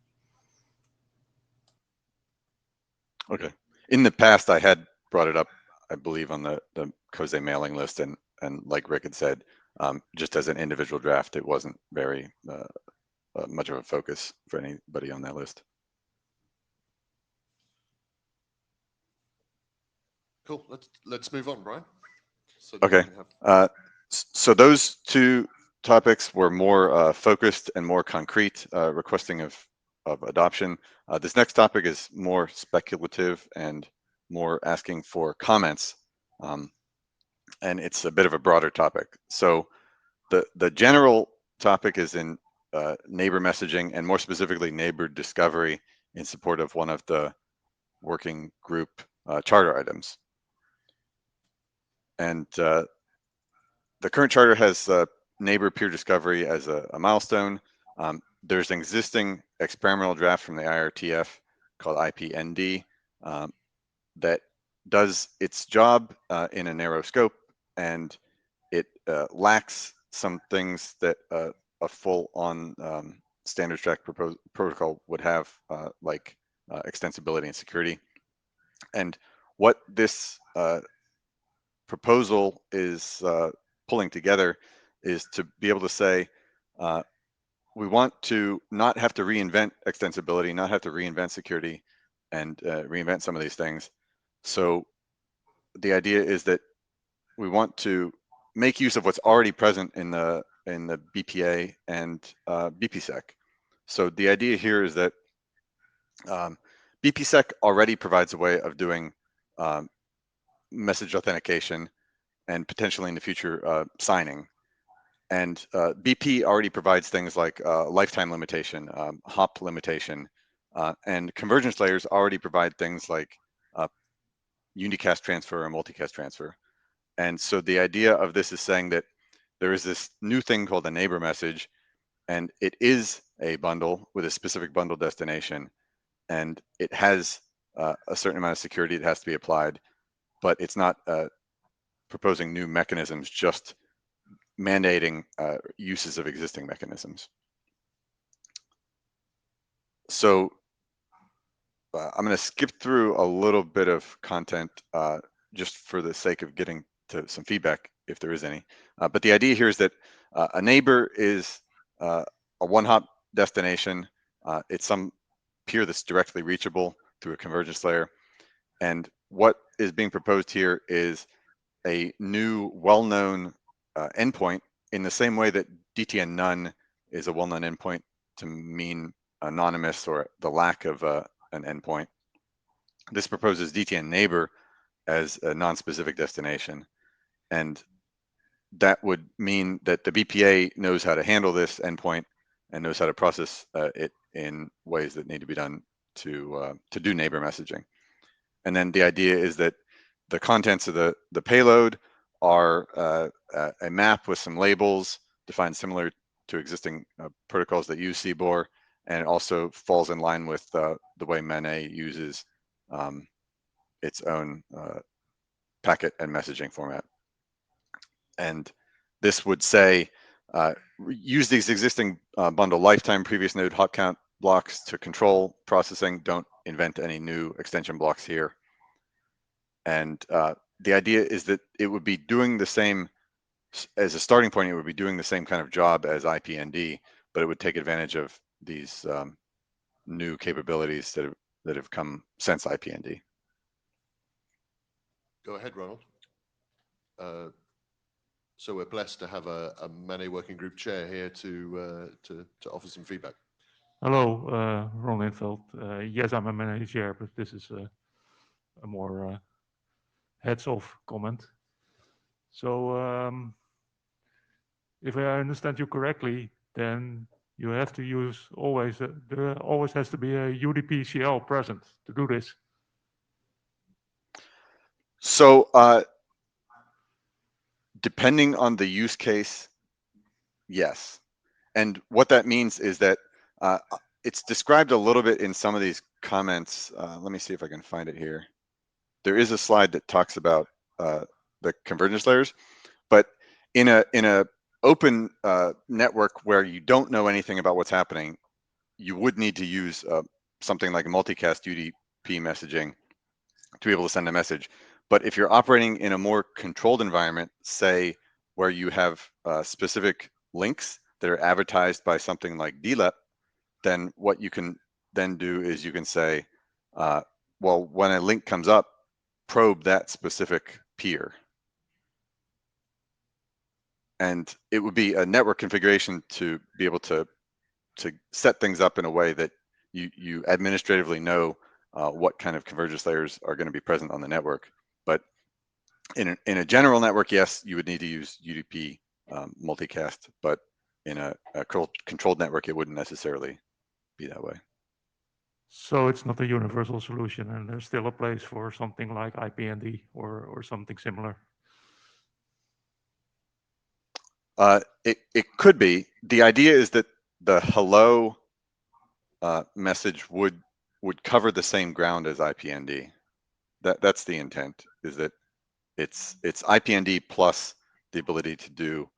Okay. In the past, I had brought it up, I believe, on the Cose mailing list, and like Rick had said, just as an individual draft, it wasn't very much of a focus for anybody on that list. Cool. Let's move on, Brian. So okay. So those two topics were more focused and more concrete, requesting of adoption. This next topic is more speculative and more asking for comments, and it's a bit of a broader topic. So the general topic is in neighbor messaging, and more specifically neighbor discovery, in support of one of the working group charter items. And the current charter has neighbor peer discovery as a milestone. There's an existing experimental draft from the IETF called IPND that does its job in a narrow scope, and it lacks some things that a full-on standards track protocol would have, like extensibility and security. And what this proposal is pulling together is to be able to say, we want to not have to reinvent extensibility, not have to reinvent security, and reinvent some of these things. So the idea is that we want to make use of what's already present in the BPA and BPSec. So the idea here is that BPSec already provides a way of doing message authentication, and potentially in the future signing. And BP already provides things like lifetime limitation, hop limitation, and convergence layers already provide things like unicast transfer or multicast transfer. And so the idea of this is saying that there is this new thing called a neighbor message, and it is a bundle with a specific bundle destination, and it has a certain amount of security that has to be applied, but it's not proposing new mechanisms, just mandating uses of existing mechanisms. So I'm going to skip through a little bit of content just for the sake of getting to some feedback, if there is any. But the idea here is that a neighbor is a one-hop destination. It's some peer that's directly reachable through a convergence layer. And what is being proposed here is a new well-known endpoint in the same way that DTN none is a well-known endpoint to mean anonymous or the lack of an endpoint. This proposes DTN neighbor as a non-specific destination. And that would mean that the BPA knows how to handle this endpoint and knows how to process it in ways that need to be done to do neighbor messaging. And then the idea is that the contents of the payload are a map with some labels defined similar to existing protocols that use CBOR, and it also falls in line with the way MANE uses its own packet and messaging format. And this would say, use these existing bundle lifetime previous node hop count blocks to control processing. Don't invent any new extension blocks here. And the idea is that it would be doing the same, as a starting point, it would be doing the same kind of job as IPND, but it would take advantage of these new capabilities that have come since IPND. Go ahead, Ronald. So we're blessed to have a MANE working group chair here to offer some feedback. Hello, Ron Linfeld. Yes, I'm a MANE chair, but this is a more heads-off comment. So if I understand you correctly, then you have to use always, there always has to be a UDP-CL present to do this. So depending on the use case, yes. And what that means is that it's described a little bit in some of these comments. Let me see if I can find it here. There is a slide that talks about the convergence layers, but in a open network where you don't know anything about what's happening, you would need to use something like multicast UDP messaging to be able to send a message. But if you're operating in a more controlled environment, say where you have specific links that are advertised by something like DLEP, then what you can then do is you can say, well, when a link comes up, probe that specific peer. And it would be a network configuration to be able to set things up in a way that you administratively know what kind of convergence layers are going to be present on the network. But in a general network, yes, you would need to use UDP multicast, but in a controlled network, it wouldn't necessarily be that way. So it's not a universal solution, and there's still a place for something like IPND or something similar. It could be. The idea is that the hello message would cover the same ground as IPND. That's the intent, is that it's IPND plus the ability to do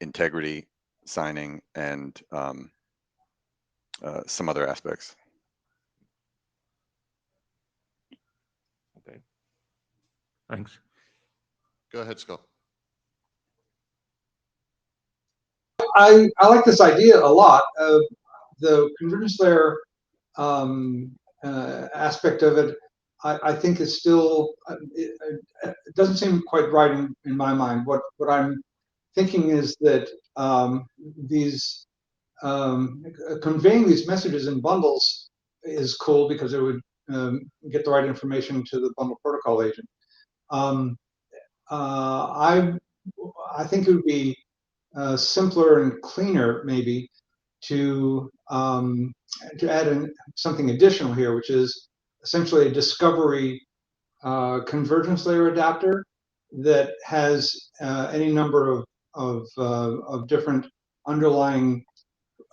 integrity signing and some other aspects. Okay. Thanks. Go ahead, Scott. I like this idea a lot. The convergence layer aspect of it, I think is still, it doesn't seem quite right in my mind. What I'm thinking is that these conveying these messages in bundles is cool because it would get the right information to the bundle protocol agent. I think it would be simpler and cleaner, maybe, to add something additional here, which is essentially a discovery convergence layer adapter that has any number of different underlying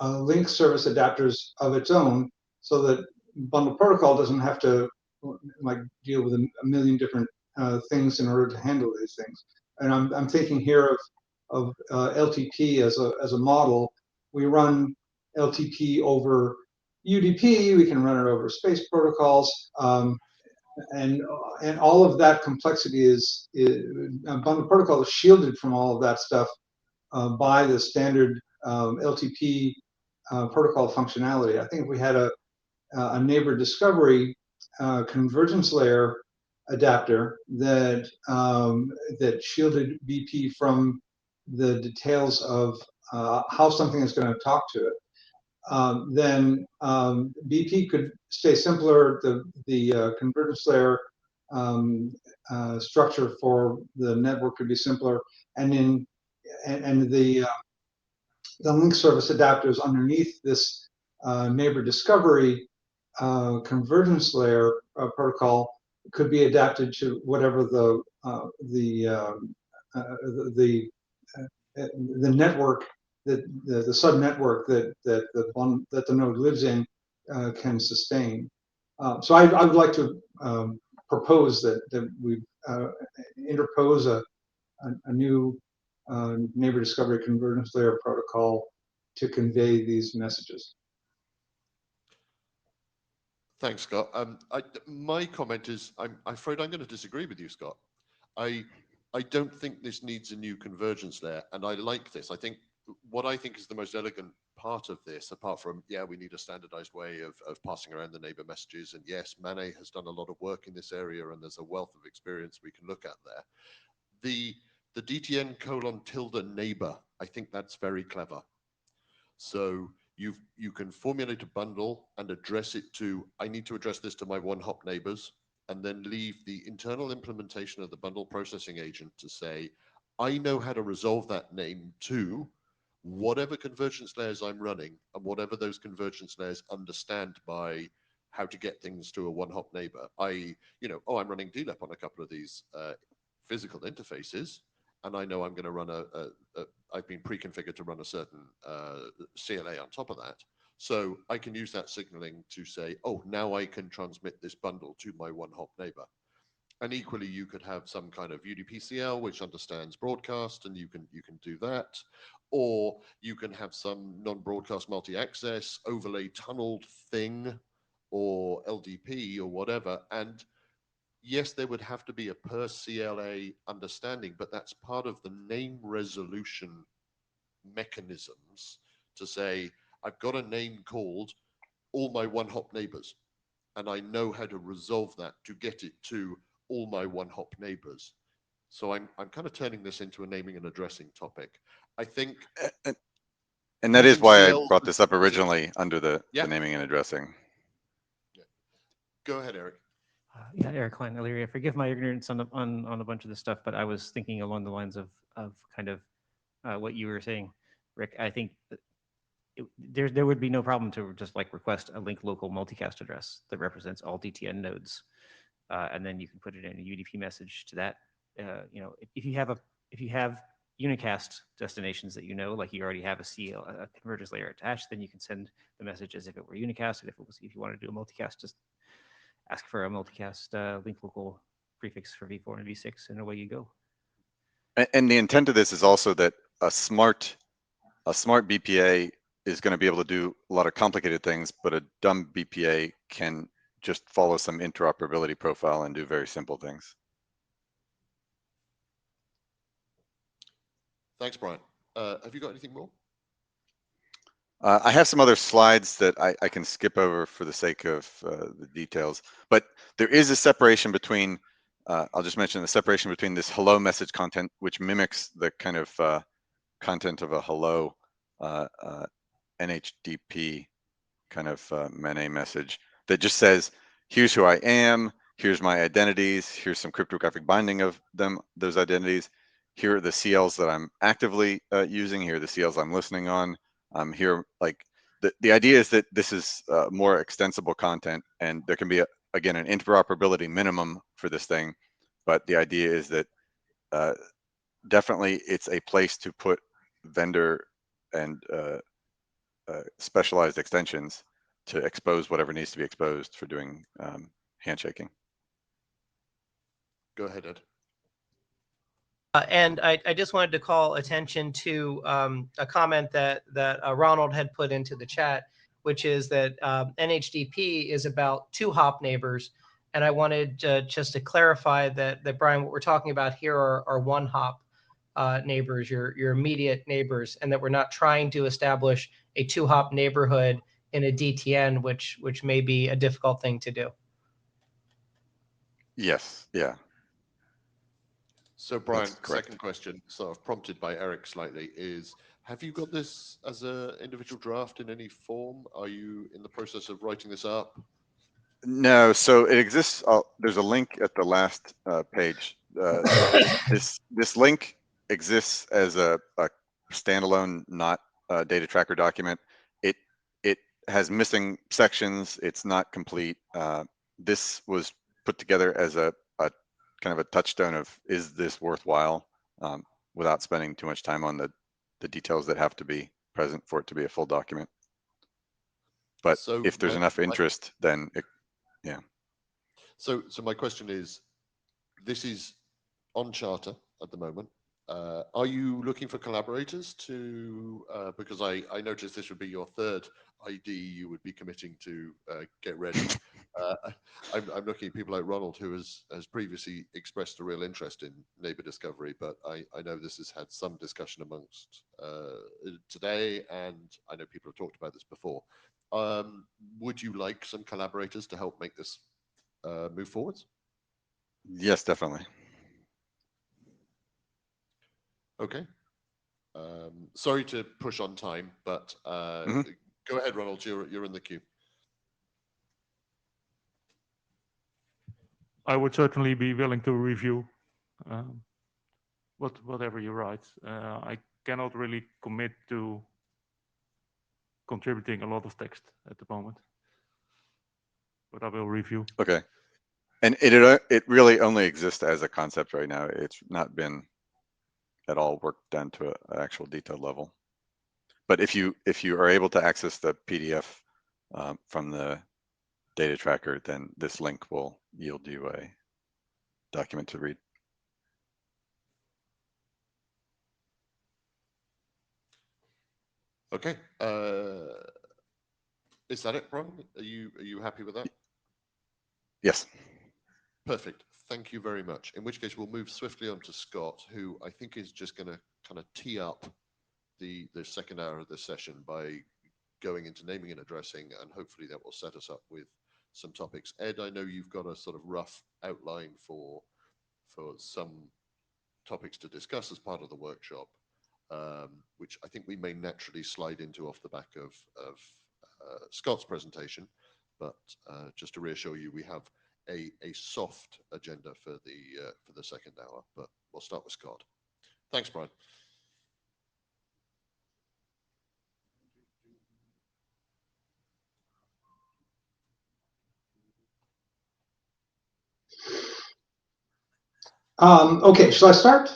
link service adapters of its own, so that bundle protocol doesn't have to like deal with a million different things in order to handle these things. And I'm thinking here of LTP as a model. We run LTP over UDP. We can run it over space protocols. and all of that complexity is bundle protocol is shielded from all of that stuff by the standard LTP protocol functionality. I think if we had a neighbor discovery convergence layer adapter that that shielded BP from the details of how something is going to talk to it, then BP could stay simpler. The convergence layer structure for the network could be simpler, and the link service adapters underneath this neighbor discovery convergence layer protocol could be adapted to whatever the network that the subnetwork that the node lives in can sustain. So I would like to propose that we interpose a new neighbor discovery convergence layer protocol to convey these messages. Thanks, Scott. My comment is, I'm afraid I'm going to disagree with you, Scott. I don't think this needs a new convergence layer, and I like this. I think what I think is the most elegant part of this, apart from, yeah, we need a standardized way of passing around the neighbor messages, and yes, Mane has done a lot of work in this area, and there's a wealth of experience we can look at there. The DTN : neighbor, I think that's very clever. So you can formulate a bundle and address it to, I need to address this to my one-hop neighbors, and then leave the internal implementation of the bundle processing agent to say, I know how to resolve that name to whatever convergence layers I'm running, and whatever those convergence layers understand by how to get things to a one-hop neighbor. I'm running DLEP on a couple of these physical interfaces, and I know I'm going to run I've been pre-configured to run a certain CLA on top of that. So I can use that signaling to say, oh, now I can transmit this bundle to my one-hop neighbor. And equally, you could have some kind of UDPCL which understands broadcast, and you can do that. Or you can have some non-broadcast multi-access overlay tunneled thing, or LDP or whatever. And yes, there would have to be a per CLA understanding, but that's part of the name resolution mechanisms to say, I've got a name called all my one-hop neighbors, and I know how to resolve that to get it to all my one-hop neighbors. So I'm kind of turning this into a naming and addressing topic. I think, and that is why CL I brought this up originally under the Yeah. naming and addressing. Go ahead, Eric. Yeah, Eric Klein, Illyria. Forgive my ignorance on a bunch of this stuff, but I was thinking along the lines of kind of what you were saying, Rick. I think that there would be no problem to just like request a link local multicast address that represents all DTN nodes, and then you can put it in a UDP message to that. If you have unicast destinations that like you already have a convergence layer attached, then you can send the message as if it were unicast, and if you want to do a multicast, just ask for a multicast link local prefix for v4 and v6, and away you go. And the intent of this is also that a smart BPA is going to be able to do a lot of complicated things, but a dumb BPA can just follow some interoperability profile and do very simple things. Thanks, Brian. Have you got anything more? I have some other slides that I can skip over for the sake of the details, but there is a separation between, I'll just mention the separation between this hello message content, which mimics the kind of content of a hello NHDP kind of Mane message that just says, here's who I am, here's my identities, here's some cryptographic binding of those identities, here are the CLs that I'm actively using, here are the CLs I'm listening on. Here, like the idea is that this is more extensible content, and there can be again an interoperability minimum for this thing, but the idea is that definitely it's a place to put vendor and specialized extensions to expose whatever needs to be exposed for doing handshaking. Go ahead, Ed. And I just wanted to call attention to a comment that Ronald had put into the chat, which is that NHDP is about 2 hop neighbors, And I wanted just to clarify that Brian, what we're talking about here are one-hop neighbors, your immediate neighbors, and that we're not trying to establish a two-hop neighborhood in a DTN, which may be a difficult thing to do. Yes, yeah. So Brian, That's correct. second question, sort of prompted by Eric slightly, is have you got this as an individual draft in any form? Are you in the process of writing this up? No, so it exists. There's a link at the last page. This link exists as a standalone, not a data tracker document. It has missing sections. It's not complete. This was put together as a kind of a touchstone of, is this worthwhile, without spending too much time on the details that have to be present for it to be a full document. But So if there's enough interest, then yeah. So my question is, this is on charter at the moment. Are you looking for collaborators to, because I noticed this would be your third ID you would be committing to get ready. I'm looking at people like Ronald, who has previously expressed a real interest in neighbor discovery, but I know this has had some discussion amongst today, and I know people have talked about this before. Would you like some collaborators to help make this move forwards? Yes, definitely. Okay. Sorry to push on time, but go ahead, Ronald. You're in the queue. I would certainly be willing to review whatever you write. I cannot really commit to contributing a lot of text at the moment, but I will review. Okay. And it really only exists as a concept right now. It's not been at all work done to an actual detailed level. But if you are able to access the PDF from the data tracker, then this link will yield you a document to read. Okay. Is that it, Brian? Are you happy with that? Yes. Perfect. Thank you very much. In which case, we'll move swiftly on to Scott, who I think is just going to kind of tee up the second hour of this session by going into naming and addressing, and hopefully that will set us up with some topics. Ed, I know you've got a sort of rough outline for some topics to discuss as part of the workshop, which I think we may naturally slide into off the back of Scott's presentation. But just to reassure you, we have a soft agenda for the second hour, but we'll start with Scott. Thanks, Brian. Okay, shall I start?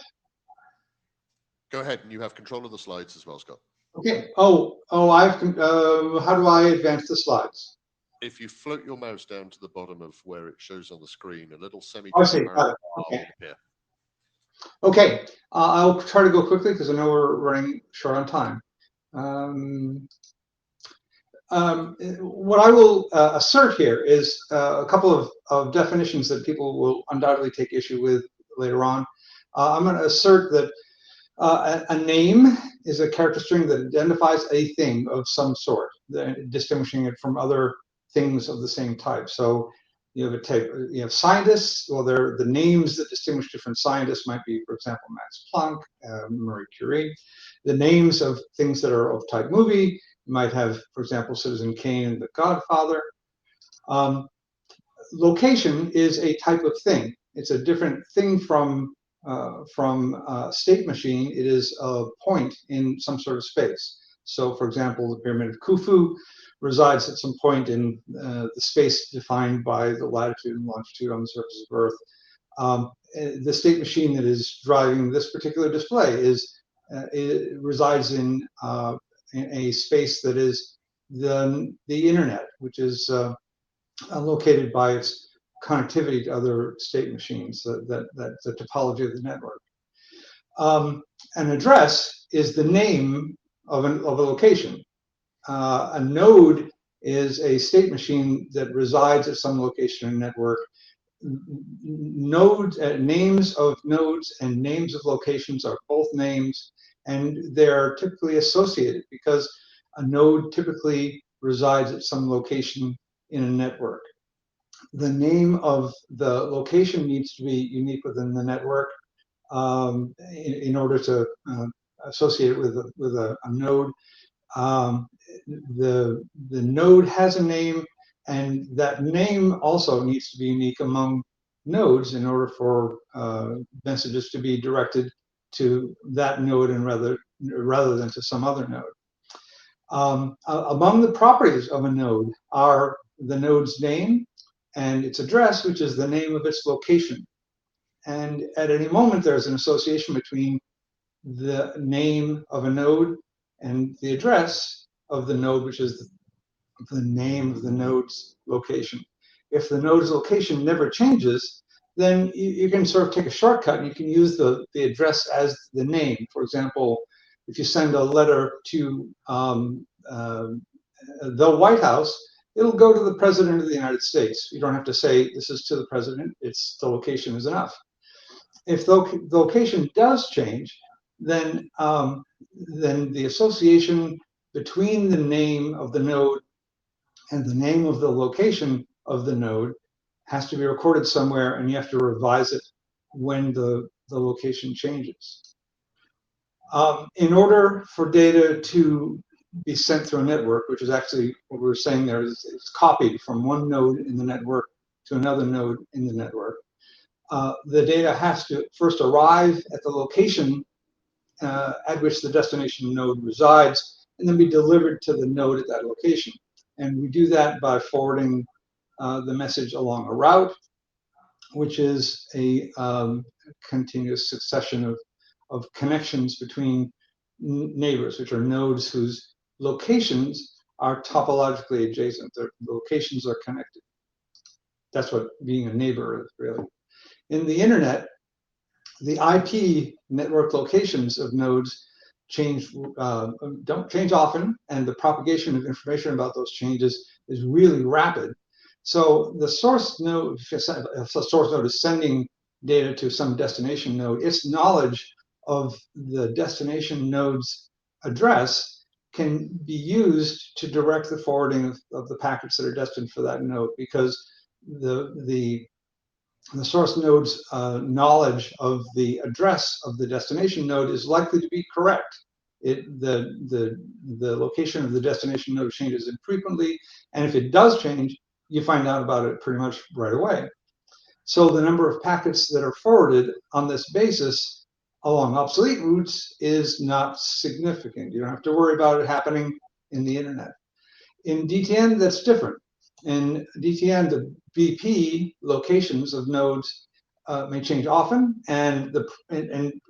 Go ahead, and you have control of the slides as well, Scott. Okay. Oh, how do I advance the slides? If you float your mouse down to the bottom of where it shows on the screen, a little I see. Got it. Okay. Okay. I'll try to go quickly because I know we're running short on time. What I will assert here is a couple of definitions that people will undoubtedly take issue with later on. I'm going to assert that a name is a character string that identifies a thing of some sort, distinguishing it from other things of the same type. So you have scientists. Well, the names that distinguish different scientists might be, for example, Max Planck, Marie Curie. The names of things that are of type movie, you might have, for example, Citizen Kane and The Godfather. Location is a type of thing. It's a different thing from state machine. It is a point in some sort of space. So, for example, the Pyramid of Khufu resides at some point in the space defined by the latitude and longitude on the surface of Earth. The state machine that is driving this particular display it resides in a space that is the internet, which is located by its connectivity to other state machines. That's the topology of the network. An address is the name of a location. A node is a state machine that resides at some location in a network, nodes, names of nodes and names of locations are both names, and they're typically associated because a node typically resides at some location in a network. The name of the location needs to be unique within the network in order to associate it with a node. The node has a name, and that name also needs to be unique among nodes in order for messages to be directed to that node and rather than to some other node. Among the properties of a node are the node's name and its address, which is the name of its location. And at any moment, there's an association between the name of a node and the address of the node, which is the name of the node's location. If the node's location never changes, then you can sort of take a shortcut and you can use the address as the name. For example, if you send a letter to the White House, it'll go to the President of the United States. You don't have to say this is to the President, it's the location is enough. If the location does change, then the association between the name of the node and the name of the location of the node has to be recorded somewhere, and you have to revise it when the location changes. In order for data to be sent through a network, which is actually what we were saying there, is it's copied from one node in the network to another node in the network. The data has to first arrive at the location at which the destination node resides, and then be delivered to the node at that location. And we do that by forwarding the message along a route, which is a continuous succession of connections between neighbors, which are nodes whose locations are topologically adjacent. Their locations are connected. That's what being a neighbor is, really. In the internet, the IP network locations of nodes don't change often, and the propagation of information about those changes is really rapid. So the source node, if a source node is sending data to some destination node, its knowledge of the destination node's address can be used to direct the forwarding of the packets that are destined for that node, because the source node's knowledge of the address of the destination node is likely to be correct. The location of the destination node changes infrequently, and if it does change, you find out about it pretty much right away. So the number of packets that are forwarded on this basis along obsolete routes is not significant. You don't have to worry about it happening in the internet. In DTN, that's different. In DTN, the BP locations of nodes may change often, and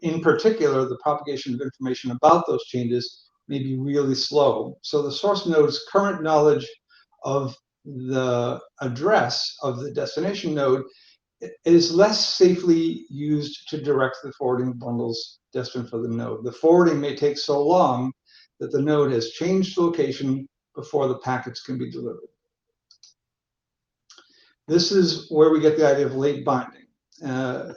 in particular, the propagation of information about those changes may be really slow. So the source node's current knowledge of the address of the destination node is less safely used to direct the forwarding bundles destined for the node. The forwarding may take so long that the node has changed location before the packets can be delivered. This is where we get the idea of late binding. The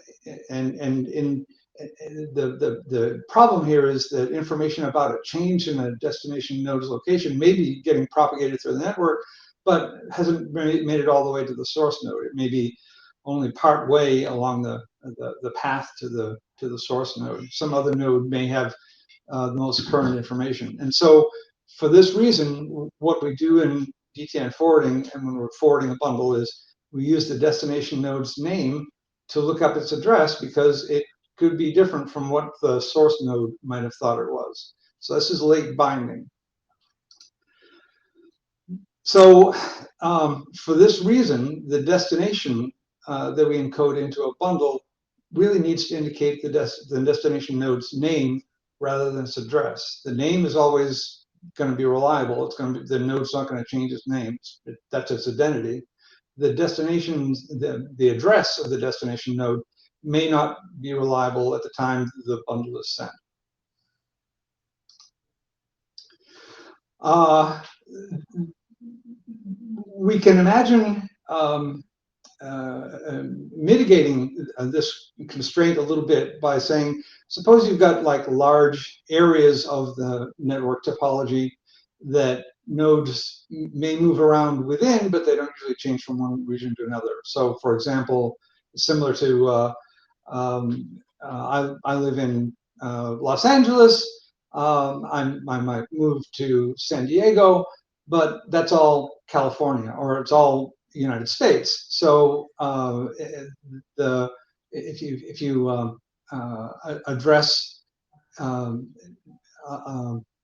problem here is that information about a change in a destination node's location may be getting propagated through the network, but hasn't made it all the way to the source node. It may be only part way along the path to the source node. Some other node may have the most current information. And so for this reason, what we do in DTN forwarding and when we're forwarding a bundle is we use the destination node's name to look up its address, because it could be different from what the source node might have thought it was. So this is late binding. So for this reason, the destination that we encode into a bundle really needs to indicate the destination node's name rather than its address. The name is always going to be reliable. It's going to be, the node's not going to change its name. That's its identity. The destination, the address of the destination node may not be reliable at the time the bundle is sent. We can imagine mitigating this constraint a little bit by saying, suppose you've got like large areas of the network topology that nodes may move around within, but they don't usually change from one region to another. So, for example, similar to I live in Los Angeles. I might move to San Diego, but that's all California, or it's all United States. So if you address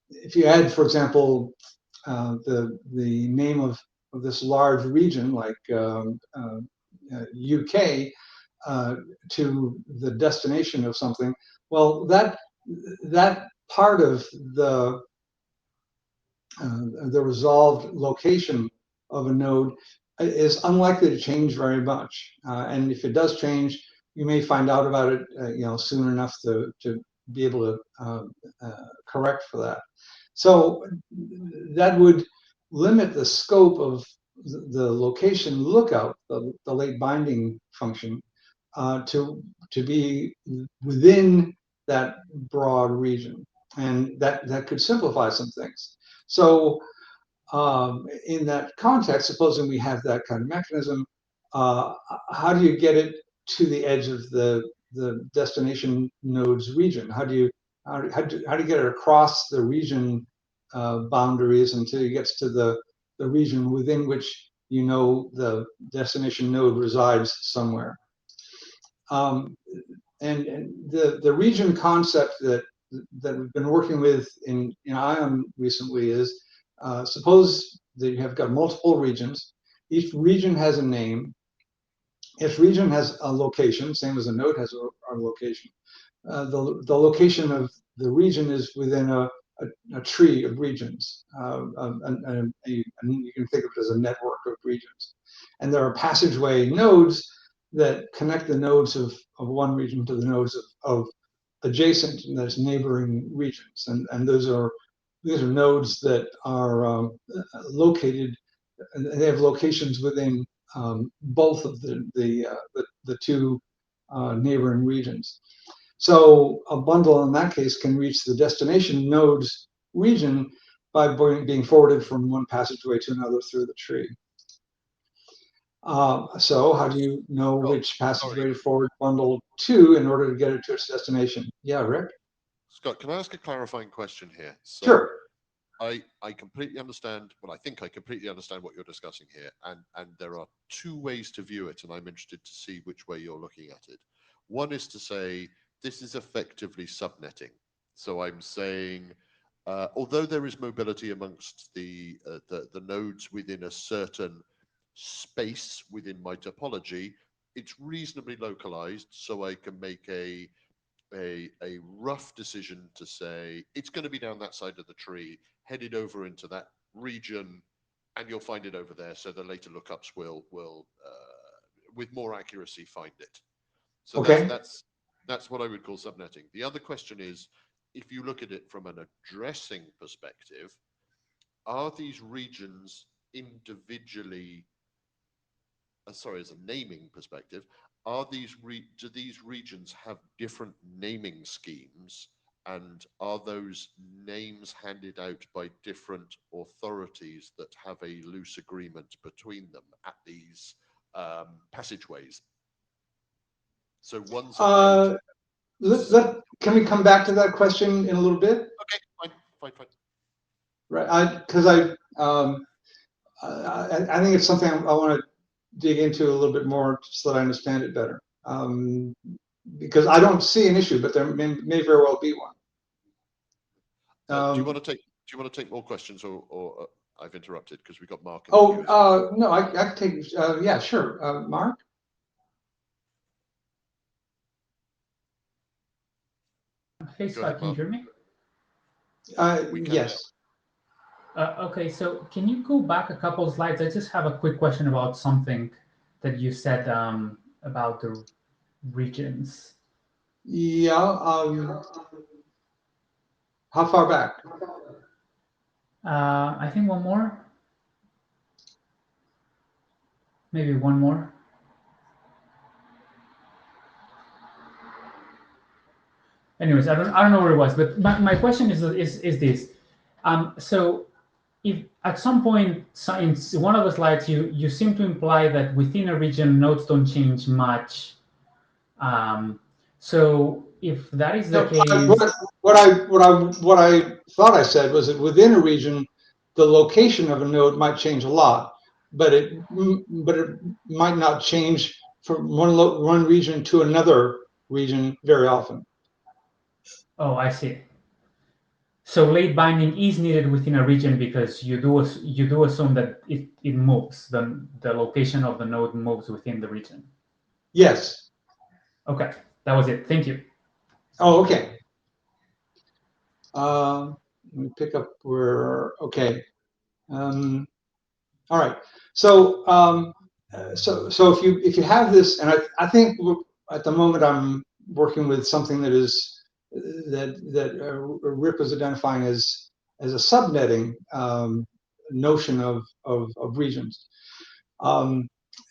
if you add, for example, the name of this large region like UK to the destination of something, well, that part of the resolved location of a node is unlikely to change very much. And if it does change, you may find out about it, soon enough to be able to correct for that. So that would limit the scope of the location lookup, the late binding function, to be within that broad region, and that could simplify some things. So in that context, supposing we have that kind of mechanism, how do you get it to the edge of the destination node's region? How do you get it across the region boundaries until it gets to the region within which the destination node resides somewhere? And the region concept that we've been working with in ION recently is, suppose that you have got multiple regions. Each region has a name. Each region has a location, same as a node has a location. The location of the region is within a tree of regions, and you can think of it as a network of regions. And there are passageway nodes that connect the nodes of one region to the nodes of adjacent, and there's neighboring regions, and those are nodes that are located, and they have locations within both of the two neighboring regions. So a bundle in that case can reach the destination node's region by being forwarded from one passageway to another through the tree. So how do you know which passageway to forward bundle to in order to get it to its destination? Yeah, Rick? Scott, can I ask a clarifying question here? So Sure. I completely understand, well, I think I completely understand what you're discussing here, and there are two ways to view it, and I'm interested to see which way you're looking at it. One is to say, this is effectively subnetting. So I'm saying, although there is mobility amongst the nodes within a certain space within my topology, it's reasonably localized, so I can make a rough decision to say it's going to be down that side of the tree, headed over into that region, and you'll find it over there. So the later lookups will with more accuracy find it. So okay. That's what I would call subnetting. The other question is, if you look at it from an addressing perspective, are these regions individually, sorry, as a naming perspective, do these regions have different naming schemes, and are those names handed out by different authorities that have a loose agreement between them at these passageways? So one's about can we come back to that question in a little bit? okay, fine. Right, because I think it's something I want to dig into a little bit more so that I understand it better. Because I don't see an issue, but there may very well be one. Do you want to take more questions, or I've interrupted because we got Mark? No, I can take. Yeah, sure, Mark. Hey Scott, can you hear me? Yes. Okay, so can you go back a couple of slides? I just have a quick question about something that you said about the regions. Yeah. How far back? I think one more. Maybe one more. anyways, I don't know where it was, but my question is this. So if at some point in one of the slides you seem to imply that within a region nodes don't change much. So if that is the case, what I thought I said was that within a region, the location of a node might change a lot, but it might not change from one region to another region very often. oh, I see. So late binding is needed within a region because you do assume that it moves, the location of the node moves within the region. Yes. Okay, that was it. Thank you. Oh, okay. Let me pick up where, okay. All right. So, so if you have this, and I think at the moment I'm working with something that is that RIP is identifying as a subnetting notion of regions.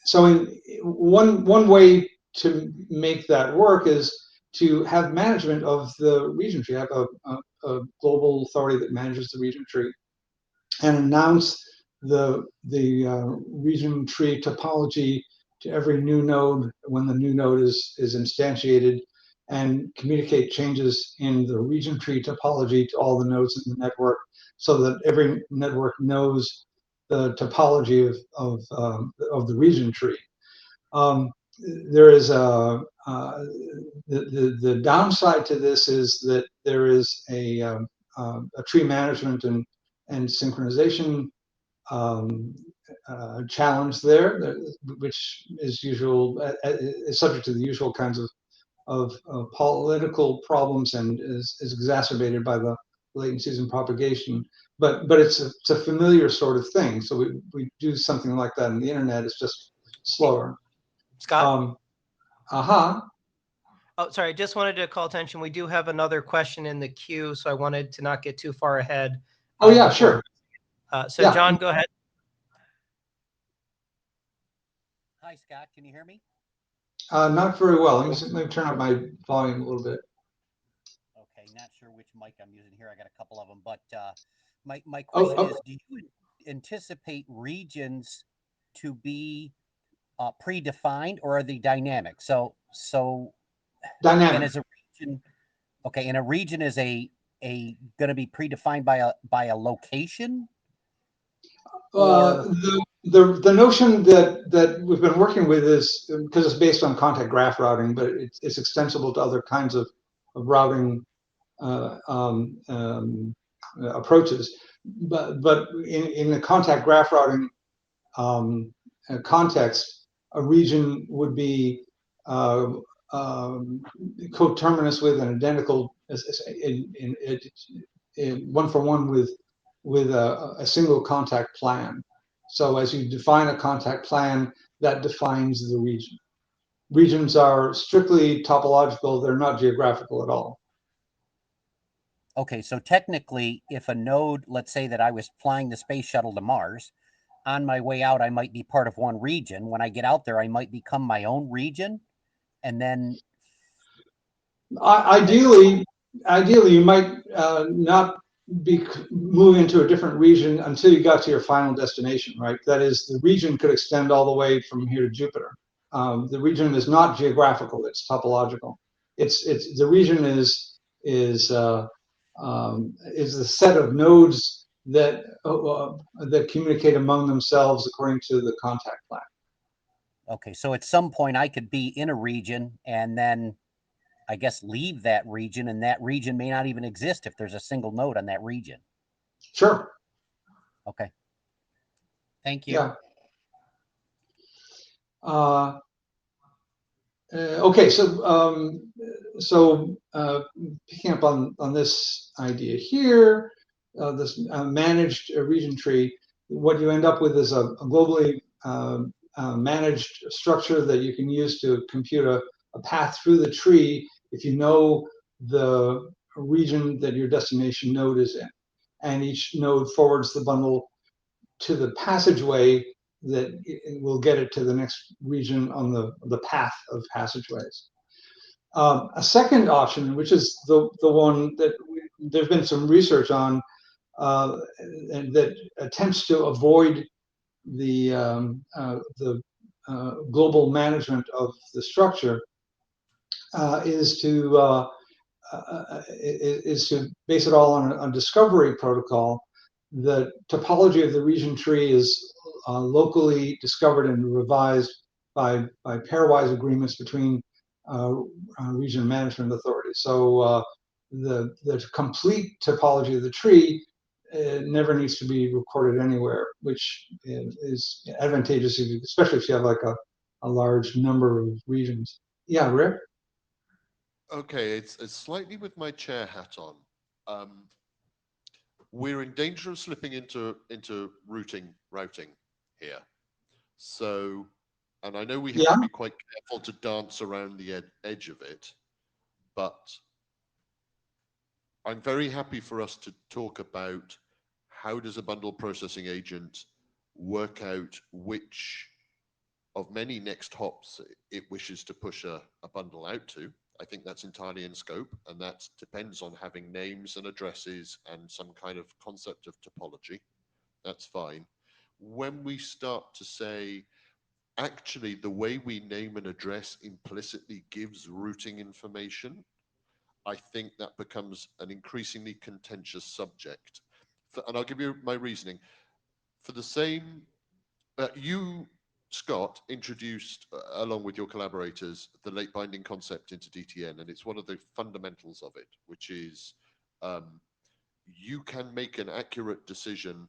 So one way to make that work is to have management of the region tree. Have a global authority that manages the region tree, and announce the region tree topology to every new node when the new node is instantiated, and communicate changes in the region tree topology to all the nodes in the network, so that every network knows the topology of the region tree. There is the downside to this is that there is a tree management and synchronization challenge there, which is is subject to the usual kinds of political problems, and is exacerbated by the latencies and propagation. But it's a familiar sort of thing. So we do something like that on the internet. It's just slower. Scott? Oh, sorry, I just wanted to call attention. We do have another question in the queue, so I wanted to not get too far ahead. Oh, yeah, sure. So yeah. John, go ahead. Hi, Scott. Can you hear me? Not very well. Let me turn up my volume a little bit. Okay, not sure which mic I'm using here. I got a couple of them, but my question is: do you anticipate regions to be predefined, or are they dynamic? So dynamic. And as a region, okay, and a region is a going to be predefined by a location. The notion that we've been working with is, because it's based on contact graph routing, but it's extensible to other kinds of routing approaches. But in the contact graph routing context, a region would be coterminous with and identical in one for one with a single contact plan. So as you define a contact plan, that defines the region. Regions are strictly topological, they're not geographical at all. Okay, so technically, if a node, let's say that I was flying the space shuttle to Mars, on my way out, I might be part of one region. When I get out there, I might become my own region, and then ideally, you might not be moving to a different region until you got to your final destination, right? That is, the region could extend all the way from here to Jupiter. The region is not geographical; it's topological. The region is a set of nodes that communicate among themselves according to the contact plan. Okay, so at some point I could be in a region and then I guess leave that region, and that region may not even exist if there's a single node on that region. Sure. Okay. Thank you. Yeah. Okay, so picking up on this idea here, this managed region tree, what you end up with is a globally managed structure that you can use to compute a path through the tree if you know the region that your destination node is in. And each node forwards the bundle to the passageway that it will get it to the next region on the path of passageways. A second option, which is the one that there's been some research on, and that attempts to avoid the global management of the structure, is to base it all on a discovery protocol. The topology of the region tree is locally discovered and revised by pairwise agreements between region management authorities. So the complete topology of the tree never needs to be recorded anywhere, which is advantageous, especially if you have like a large number of regions. Yeah, Rick? Okay, it's slightly with my chair hat on. We're in danger of slipping into routing here. So, and I know we have to be quite careful to dance around the edge of it, but I'm very happy for us to talk about how does a bundle processing agent work out which of many next hops it wishes to push a bundle out to. I think that's entirely in scope, and that depends on having names and addresses and some kind of concept of topology. That's fine. When we start to say, actually, the way we name an address implicitly gives routing information, I think that becomes an increasingly contentious subject. And I'll give you my reasoning. For the same, you, Scott, introduced, along with your collaborators, the late binding concept into DTN, and it's one of the fundamentals of it, which is you can make an accurate decision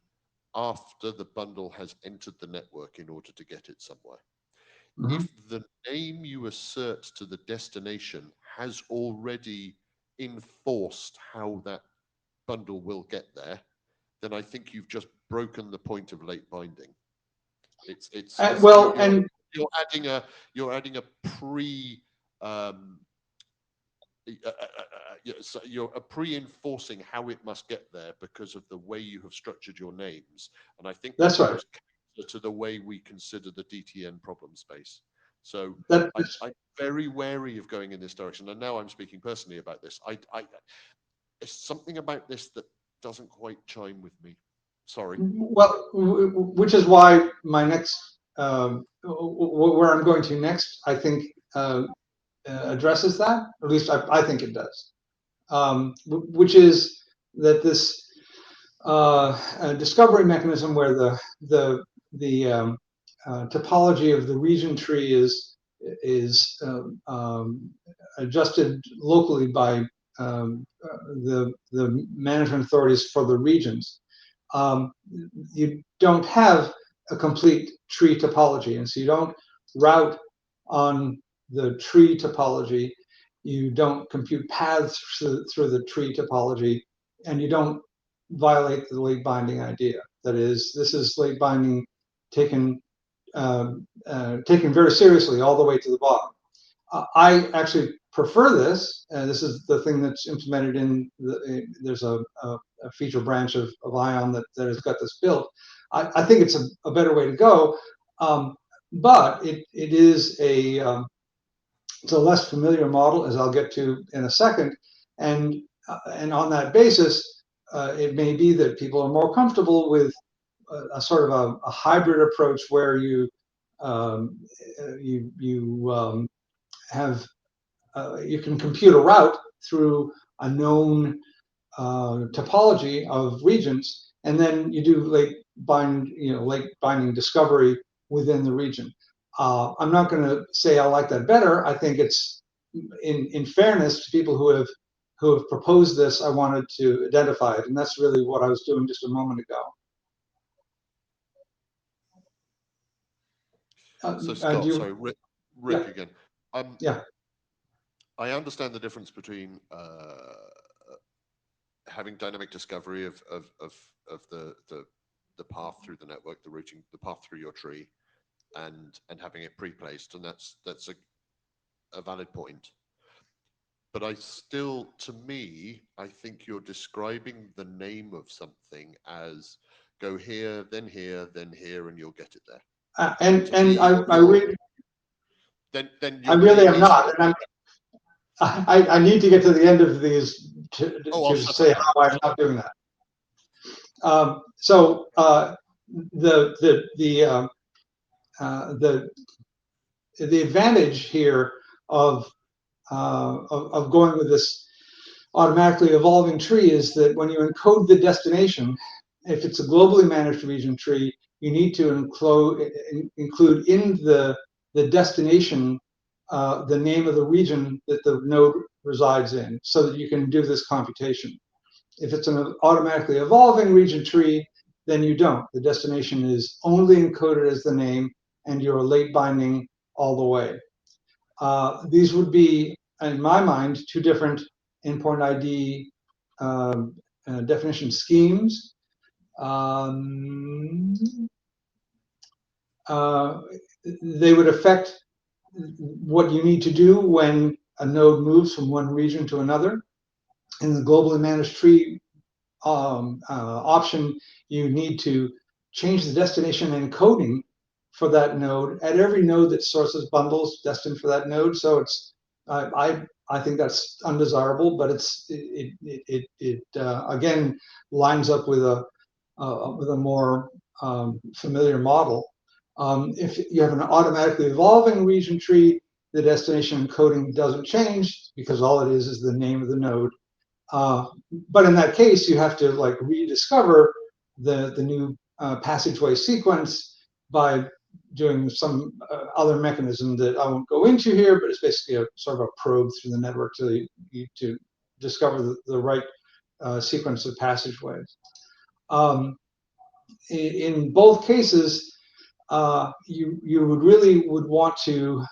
after the bundle has entered the network in order to get it somewhere. Mm-hmm. If the name you assert to the destination has already enforced how that bundle will get there, then I think you've just broken the point of late binding. It's well, and you're adding a pre so you're pre-enforcing how it must get there because of the way you have structured your names, and I think that's right to the way we consider the DTN problem space. So I'm very wary of going in this direction, and now I'm speaking personally about this. There's something about this that doesn't quite chime with me. Sorry. Well, which is why my next, where I'm going to next, I think addresses that. At least I think it does. Which is that this discovery mechanism where the topology of the region tree is adjusted locally by the management authorities for the regions. You don't have a complete tree topology, and so you don't route on the tree topology, you don't compute paths through the tree topology, and you don't violate the late binding idea. That is, this is late binding taken very seriously all the way to the bottom. I actually prefer this, and this is the thing that's implemented in there's a feature branch of ION that has got this built. I think it's a better way to go, but it is it's a less familiar model, as I'll get to in a second, and on that basis, it may be that people are more comfortable with a sort of a hybrid approach where you can compute a route through a known topology of regions, and then you do late binding discovery within the region. I'm not going to say I like that better. I think it's in fairness to people who have proposed this. I wanted to identify it, and that's really what I was doing just a moment ago. So Scott, sorry, Rick yeah. Again. Yeah. I understand the difference between having dynamic discovery of the path through the network, the routing, the path through your tree, and having it pre-placed, and that's a valid point. But I still, to me, I think you're describing the name of something as go here, then here, then here, and you'll get it there. And I really am not. And I need to get to the end of these Oh, I'll to shut say up. how I'm not doing that. So the advantage here of going with this automatically evolving tree is that when you encode the destination, if it's a globally managed region tree, you need to include in the destination the name of the region that the node resides in, so that you can do this computation. If it's an automatically evolving region tree, then you don't. The destination is only encoded as the name, and you're late binding all the way. These would be, in my mind, two different endpoint ID definition schemes. They would affect what you need to do when a node moves from one region to another. In the globally managed tree option, you need to change the destination encoding for that node at every node that sources bundles destined for that node. So it's I think that's undesirable, but it again lines up with a more familiar model. If you have an automatically evolving region tree, the destination encoding doesn't change because all it is the name of the node. But in that case, you have to like rediscover the new passageway sequence by doing some other mechanism that I won't go into here, but it's basically a sort of a probe through the network to discover the right sequence of passageways. In both cases, you would really want to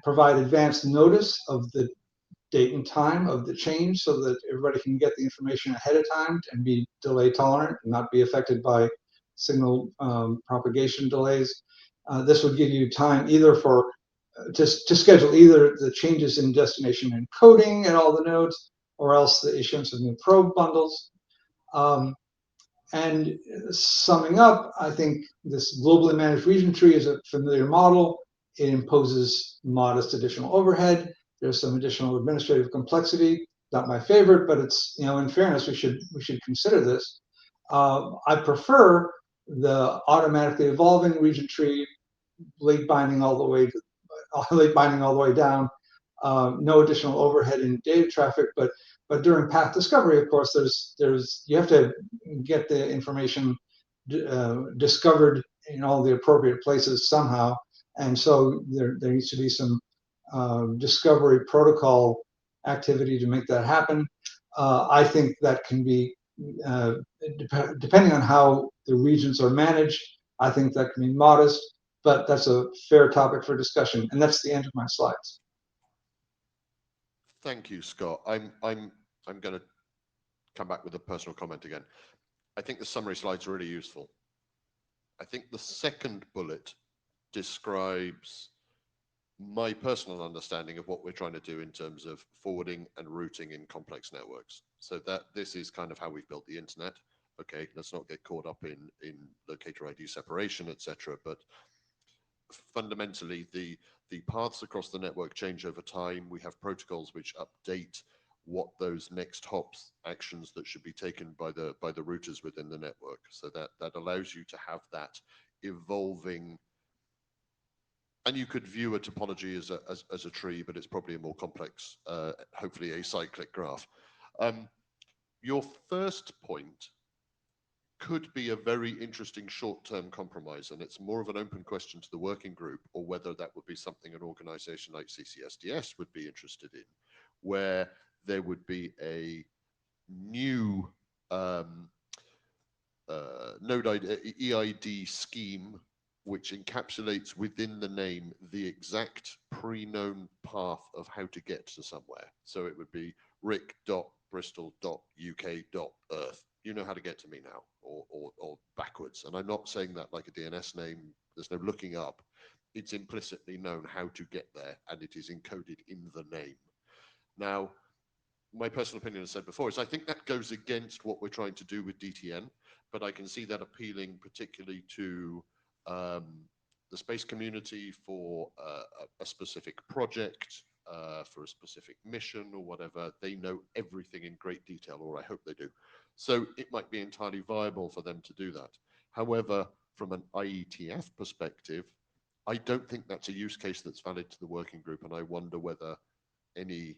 provide advance notice of the date and time of the change so that everybody can get the information ahead of time and be delay tolerant and not be affected by signal propagation delays. This would give you time either for to schedule either the changes in destination encoding at all the nodes or else the issuance of new probe bundles. And summing up, I think this globally managed region tree is a familiar model. It imposes modest additional overhead. There's some additional administrative complexity. Not my favorite, but it's, you know, in fairness, we should consider this. I prefer the automatically evolving region tree, late binding all the way down. No additional overhead in data traffic, but during path discovery, of course, you have to get the information discovered in all the appropriate places somehow, and so there needs to be some discovery protocol activity to make that happen. I think that can be, depending on how the regions are managed, I think that can be modest, but that's a fair topic for discussion, and that's the end of my slides. Thank you, Scott. I'm going to come back with a personal comment again. I think the summary slide's really useful. I think the second bullet describes my personal understanding of what we're trying to do in terms of forwarding and routing in complex networks. So that this is kind of how we've built the internet. Okay, let's not get caught up in locator ID separation, etc. But fundamentally, the paths across the network change over time. We have protocols which update what those next hops actions that should be taken by the routers within the network. So that allows you to have that evolving. And you could view a topology as a tree, but it's probably a more complex, hopefully acyclic graph. Your first point could be a very interesting short-term compromise, and it's more of an open question to the working group, or whether that would be something an organization like CCSDS would be interested in, where there would be a new node EID scheme which encapsulates within the name the exact pre-known path of how to get to somewhere. So it would be rick.bristol.uk.earth. You know how to get to me now, or backwards. And I'm not saying that like a DNS name. There's no looking up. It's implicitly known how to get there, and it is encoded in the name. Now, my personal opinion, as I said before, is I think that goes against what we're trying to do with DTN, but I can see that appealing particularly to the space community for a specific project for a specific mission or whatever. They know everything in great detail, or I hope they do. So it might be entirely viable for them to do that. However, from an IETF perspective, I don't think that's a use case that's valid to the working group, and I wonder whether any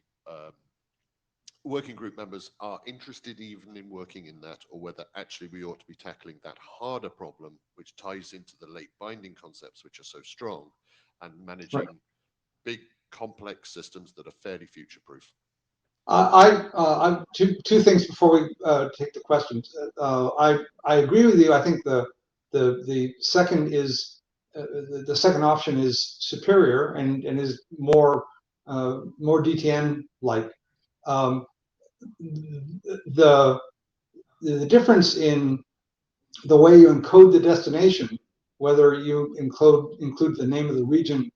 working group members are interested even in working in that, or whether actually we ought to be tackling that harder problem, which ties into the late binding concepts, which are so strong, and managing big complex systems that are fairly future-proof. Two things before we take the questions. I agree with you. I think the second is the second option is superior and is more DTN like. The difference in the way you encode the destination, whether you include the name of the region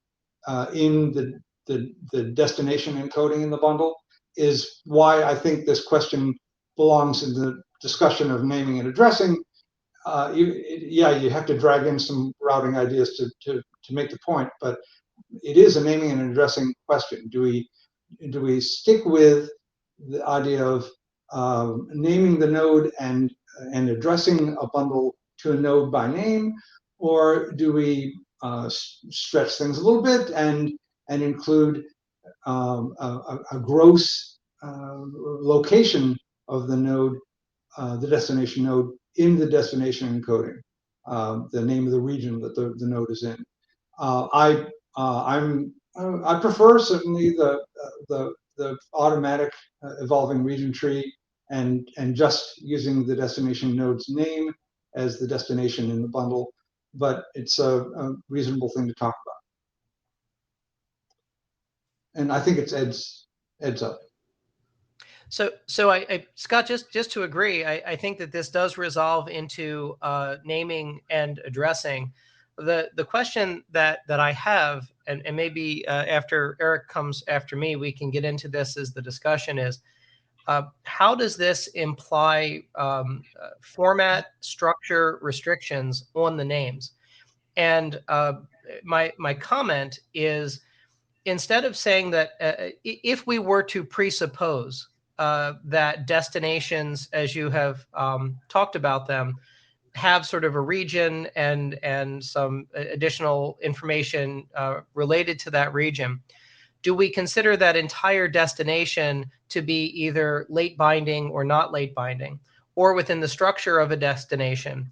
in the destination encoding in the bundle, is why I think this question belongs in the discussion of naming and addressing. You have to drag in some routing ideas to make the point, but it is a naming and addressing question. Do we stick with the idea of naming the node and addressing a bundle to a node by name, or do we stretch things a little bit and include a gross location of the node, the destination node, in the destination encoding, the name of the region that the node is in? I prefer certainly the automatic evolving region tree and just using the destination node's name as the destination in the bundle, but it's a reasonable thing to talk about. And I think it's Ed's up. So Scott, just to agree, I think that this does resolve into naming and addressing. The question that I have, and maybe after Eric comes after me, we can get into this as the discussion is, how does this imply format, structure, restrictions on the names? And my comment is, instead of saying that if we were to presuppose that destinations, as you have talked about them, have sort of a region and some additional information related to that region, do we consider that entire destination to be either late binding or not late binding? Or within the structure of a destination,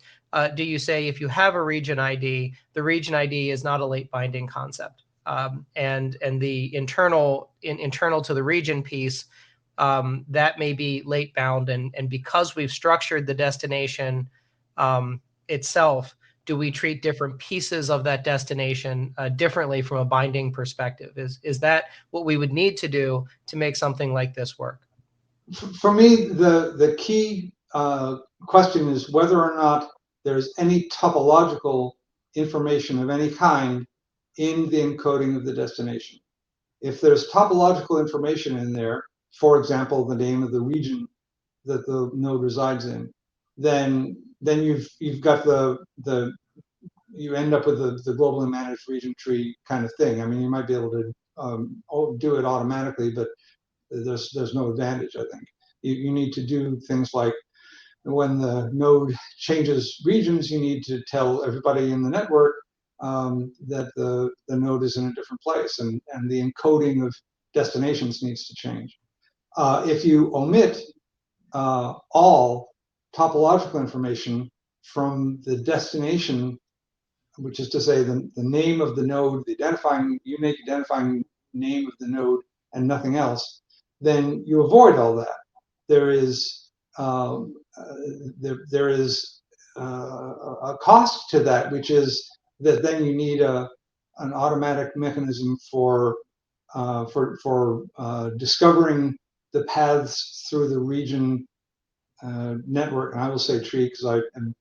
do you say if you have a region ID, the region ID is not a late binding concept? And the internal to the region piece, that may be late bound, and because we've structured the destination itself, do we treat different pieces of that destination differently from a binding perspective? Is that what we would need to do to make something like this work? For me, the key question is whether or not there's any topological information of any kind in the encoding of the destination. If there's topological information in there, for example, the name of the region that the node resides in, then you've got you end up with the globally managed region tree kind of thing. I mean, you might be able to do it automatically, but there's no advantage, I think. You need to do things like when the node changes regions, you need to tell everybody in the network that the node is in a different place, and the encoding of destinations needs to change. If you omit all topological information from the destination, which is to say the name of the node, the unique identifying name of the node, and nothing else, then you avoid all that. There is there is a cost to that, which is that then you need an automatic mechanism for discovering the paths through the region network. And I will say tree because I am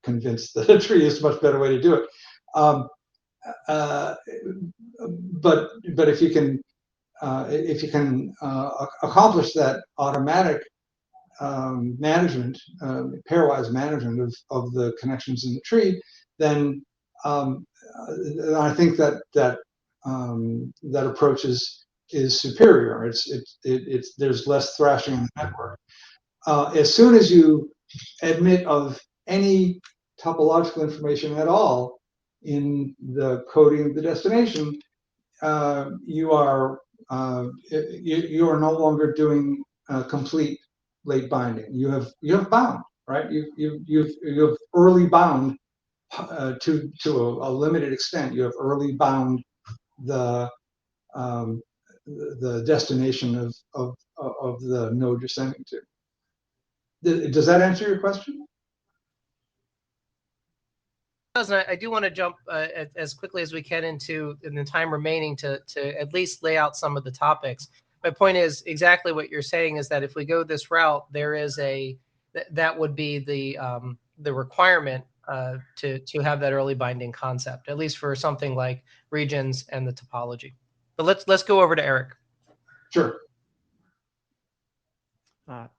convinced that a tree is a much better way to do it. But if you can accomplish that automatic management, pairwise management of the connections in the tree, then I think that approach is is superior. There's less thrashing in the network. As soon as you admit of any topological information at all in the coding of the destination, you are no longer doing complete late binding. You have bound, right? You've early bound to a limited extent. You have early bound the destination of the node you're sending to. Does that answer your question? I do want to jump as quickly as we can in the time remaining to at least lay out some of the topics. My point is exactly what you're saying, is that if we go this route, there is that would be the requirement to have that early binding concept, at least for something like regions and the topology. But let's go over to Eric. Sure.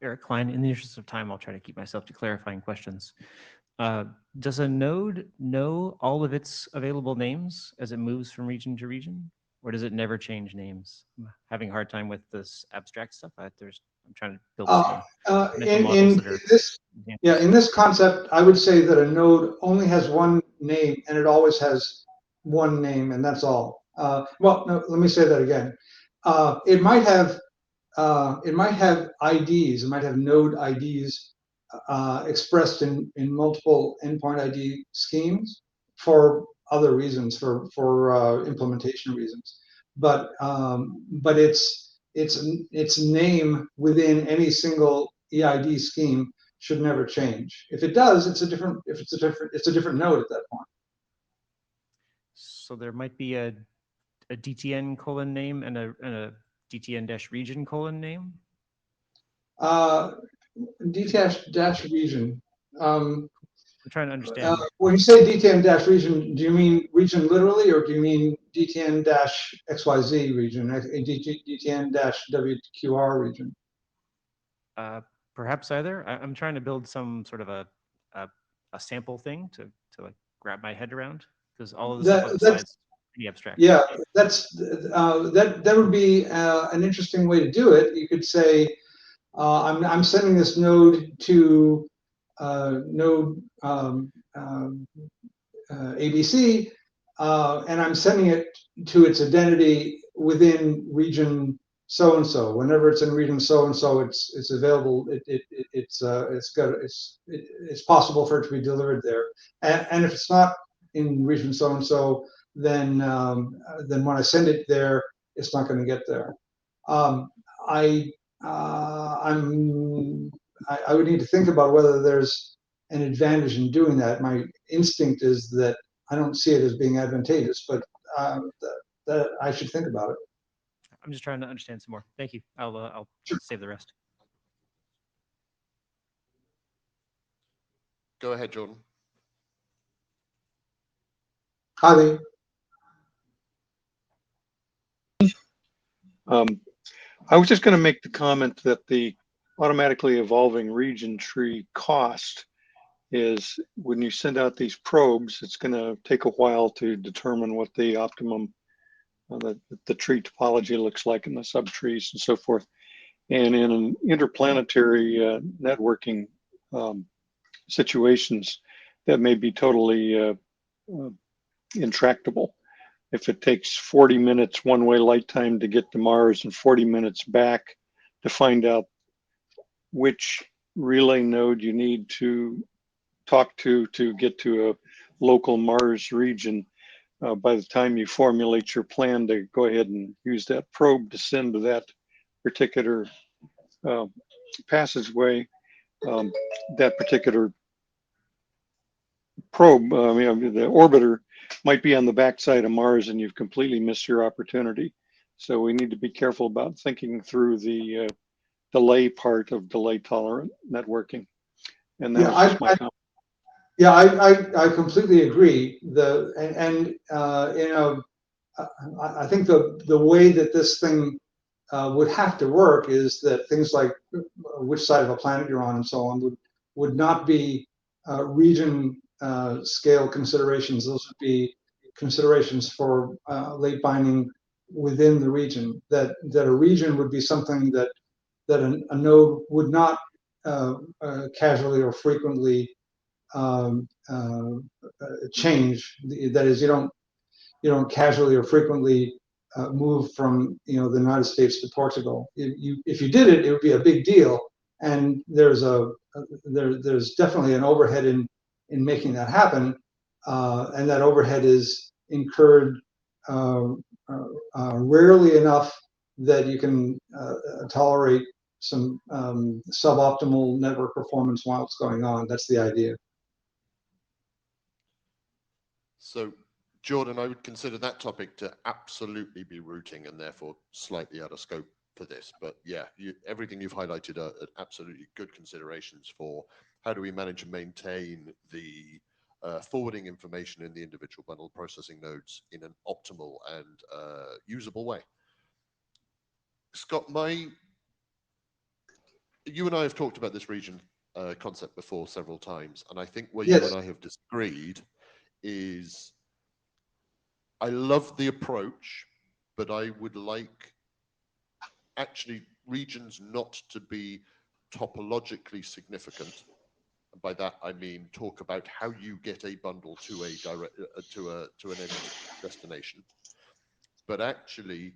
Eric Klein, in the interest of time, I'll try to keep myself to clarifying questions. Does a node know all of its available names as it moves from region to region, or does it never change names? I'm having a hard time with this abstract stuff. I'm trying to build some mental models that are. In this concept, I would say that a node only has one name, and it always has one name, and that's all. Well, no, let me say that again. It might have IDs. It might have node IDs expressed in multiple endpoint ID schemes for other reasons, for implementation reasons. But its name within any single EID scheme should never change. If it does, it's a different node at that point. So there might be a DTN colon name and a DTN-region colon name? DTN-region. I'm trying to understand. When you say DTN-region, do you mean region literally, or do you mean DTN-XYZ region, DTN-WQR region? Perhaps either. I'm trying to build some sort of a sample thing to like grab my head around, because all of this stuff on the slides is pretty abstract. Yeah, that would be an interesting way to do it. You could say, I'm sending this node to node ABC, and I'm sending it to its identity within region so and so. Whenever it's in region so and so, it's available. It's possible for it to be delivered there. And if it's not in region so and so, then when I send it there, it's not going to get there. I would need to think about whether there's an advantage in doing that. My instinct is that I don't see it as being advantageous, but that I should think about it. I'm just trying to understand some more. Thank you. I'll save the rest. Go ahead, Jordan. Hi, Lee. I was just going to make the comment that the automatically evolving region tree cost is, when you send out these probes, it's going to take a while to determine what the optimum the tree topology looks like in the subtrees and so forth. And in interplanetary networking situations, that may be totally intractable. If it takes 40 minutes one-way light time to get to Mars and 40 minutes back to find out which relay node you need to talk to get to a local Mars region, by the time you formulate your plan to go ahead and use that probe to send to that particular passageway, that particular probe, the orbiter might be on the backside of Mars, and you've completely missed your opportunity. So we need to be careful about thinking through the delay part of delay tolerant networking. And that was just my comment. Yeah, I completely agree. I think the way that this thing would have to work is that things like which side of a planet you're on and so on would not be region scale considerations. Those would be considerations for late binding within the region. That a region would be something that a node would not casually or frequently change. That is, you don't casually or frequently move from the United States to Portugal. If you did it, it would be a big deal, and there's definitely an overhead in making that happen, and that overhead is incurred rarely enough that you can tolerate some suboptimal network performance while it's going on. That's the idea. So, Jordan, I would consider that topic to absolutely be routing and therefore slightly out of scope for this. But yeah, everything you've highlighted are absolutely good considerations for how do we manage and maintain the forwarding information in the individual bundle processing nodes in an optimal and usable way. Scott, you and I have talked about this region concept before several times, and I think where Yes. you and I have disagreed is I love the approach, but I would like actually regions not to be topologically significant. And by that I mean talk about how you get a bundle to a direct to an end destination, but actually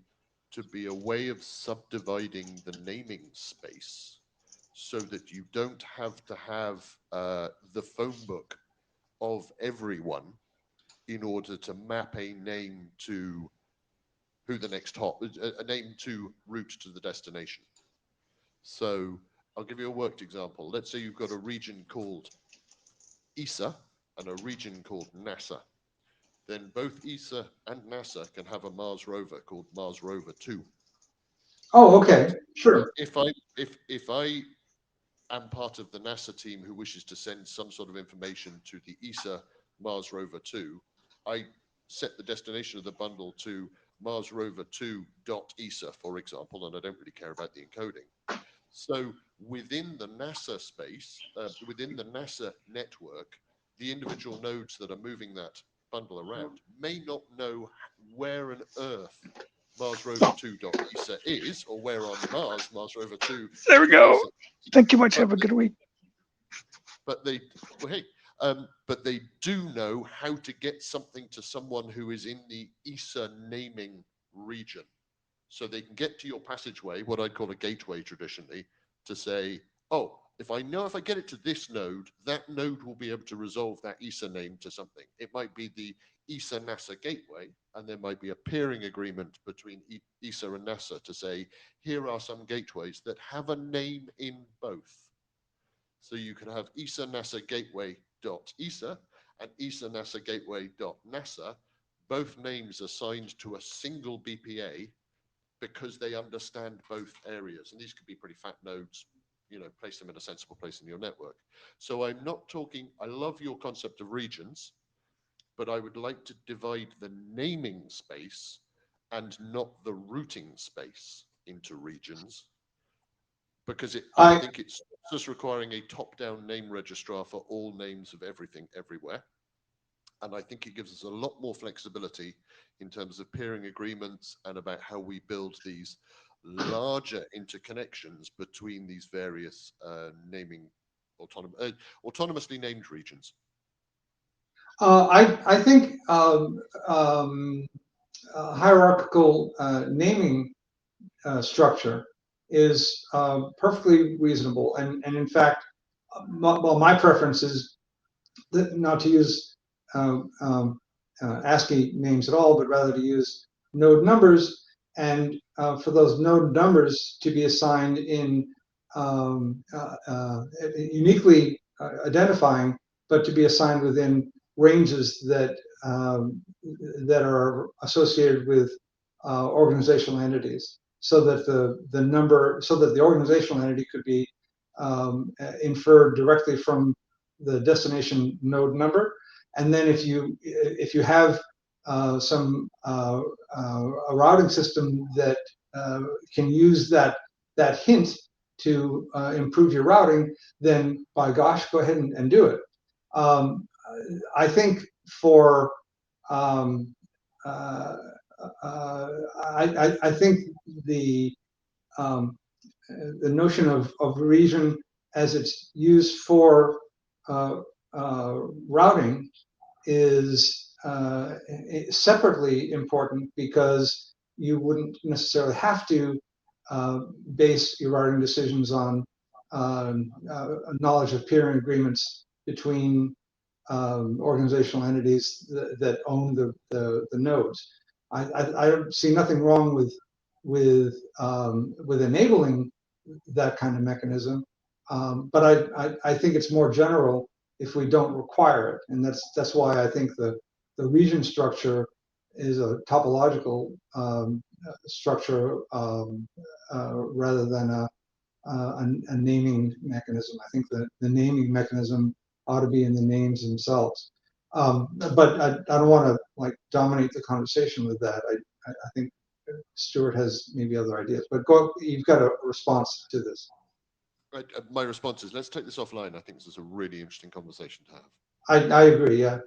to be a way of subdividing the naming space so that you don't have to have the phone book of everyone in order to map a name to who the next hop, a name to route to the destination. So I'll give you a worked example. Let's say you've got a region called ESA and a region called NASA. Then both ESA and NASA can have a Mars rover called Mars Rover 2. Oh, okay, sure. If I am part of the NASA team who wishes to send some sort of information to the ESA Mars Rover 2, I set the destination of the bundle to Mars Rover 2.ESA, for example, and I don't really care about the encoding. So within the NASA space, within the NASA network, the individual nodes that are moving that bundle around may not know where on earth Mars Rover 2.ESA is, or where on Mars Rover 2. There we go. Thank you much. Have a good week. But they, well, hey, but they do know how to get something to someone who is in the ESA naming region. So they can get to your passageway, what I'd call a gateway traditionally, to say, oh, if I get it to this node, that node will be able to resolve that ESA name to something. It might be the ESA NASA gateway, and there might be a peering agreement between ESA and NASA to say, here are some gateways that have a name in both. So you can have ESA NASA gateway.ESA and ESA NASA gateway.NASA, both names assigned to a single BPA because they understand both areas. And these could be pretty fat nodes, place them in a sensible place in your network. So I'm not talking, I love your concept of regions, but I would like to divide the naming space and not the routing space into regions, because I think it's just requiring a top-down name registrar for all names of everything everywhere. And I think it gives us a lot more flexibility in terms of peering agreements and about how we build these larger interconnections between these various naming autonomously named regions. I think hierarchical naming structure is perfectly reasonable, and in fact, my preference is not to use ASCII names at all, but rather to use node numbers, and for those node numbers to be assigned in uniquely identifying, but to be assigned within ranges that are associated with organizational entities, so that the organizational entity could be inferred directly from the destination node number. And then if you have a routing system that can use that hint to improve your routing, then by gosh, go ahead and do it. I think for I think the notion of region as it's used for routing is separately important, because you wouldn't necessarily have to base your routing decisions on knowledge of peering agreements between organizational entities that own the nodes. I see nothing wrong with enabling that kind of mechanism, but I think it's more general if we don't require it, and that's why I think the region structure is a topological structure rather than a naming mechanism. I think that the naming mechanism ought to be in the names themselves. But I don't want to like dominate the conversation with that. I think Stuart has maybe other ideas, but you've got a response to this. Right, my response is, let's take this offline. I think this is a really interesting conversation to have. I agree, yeah.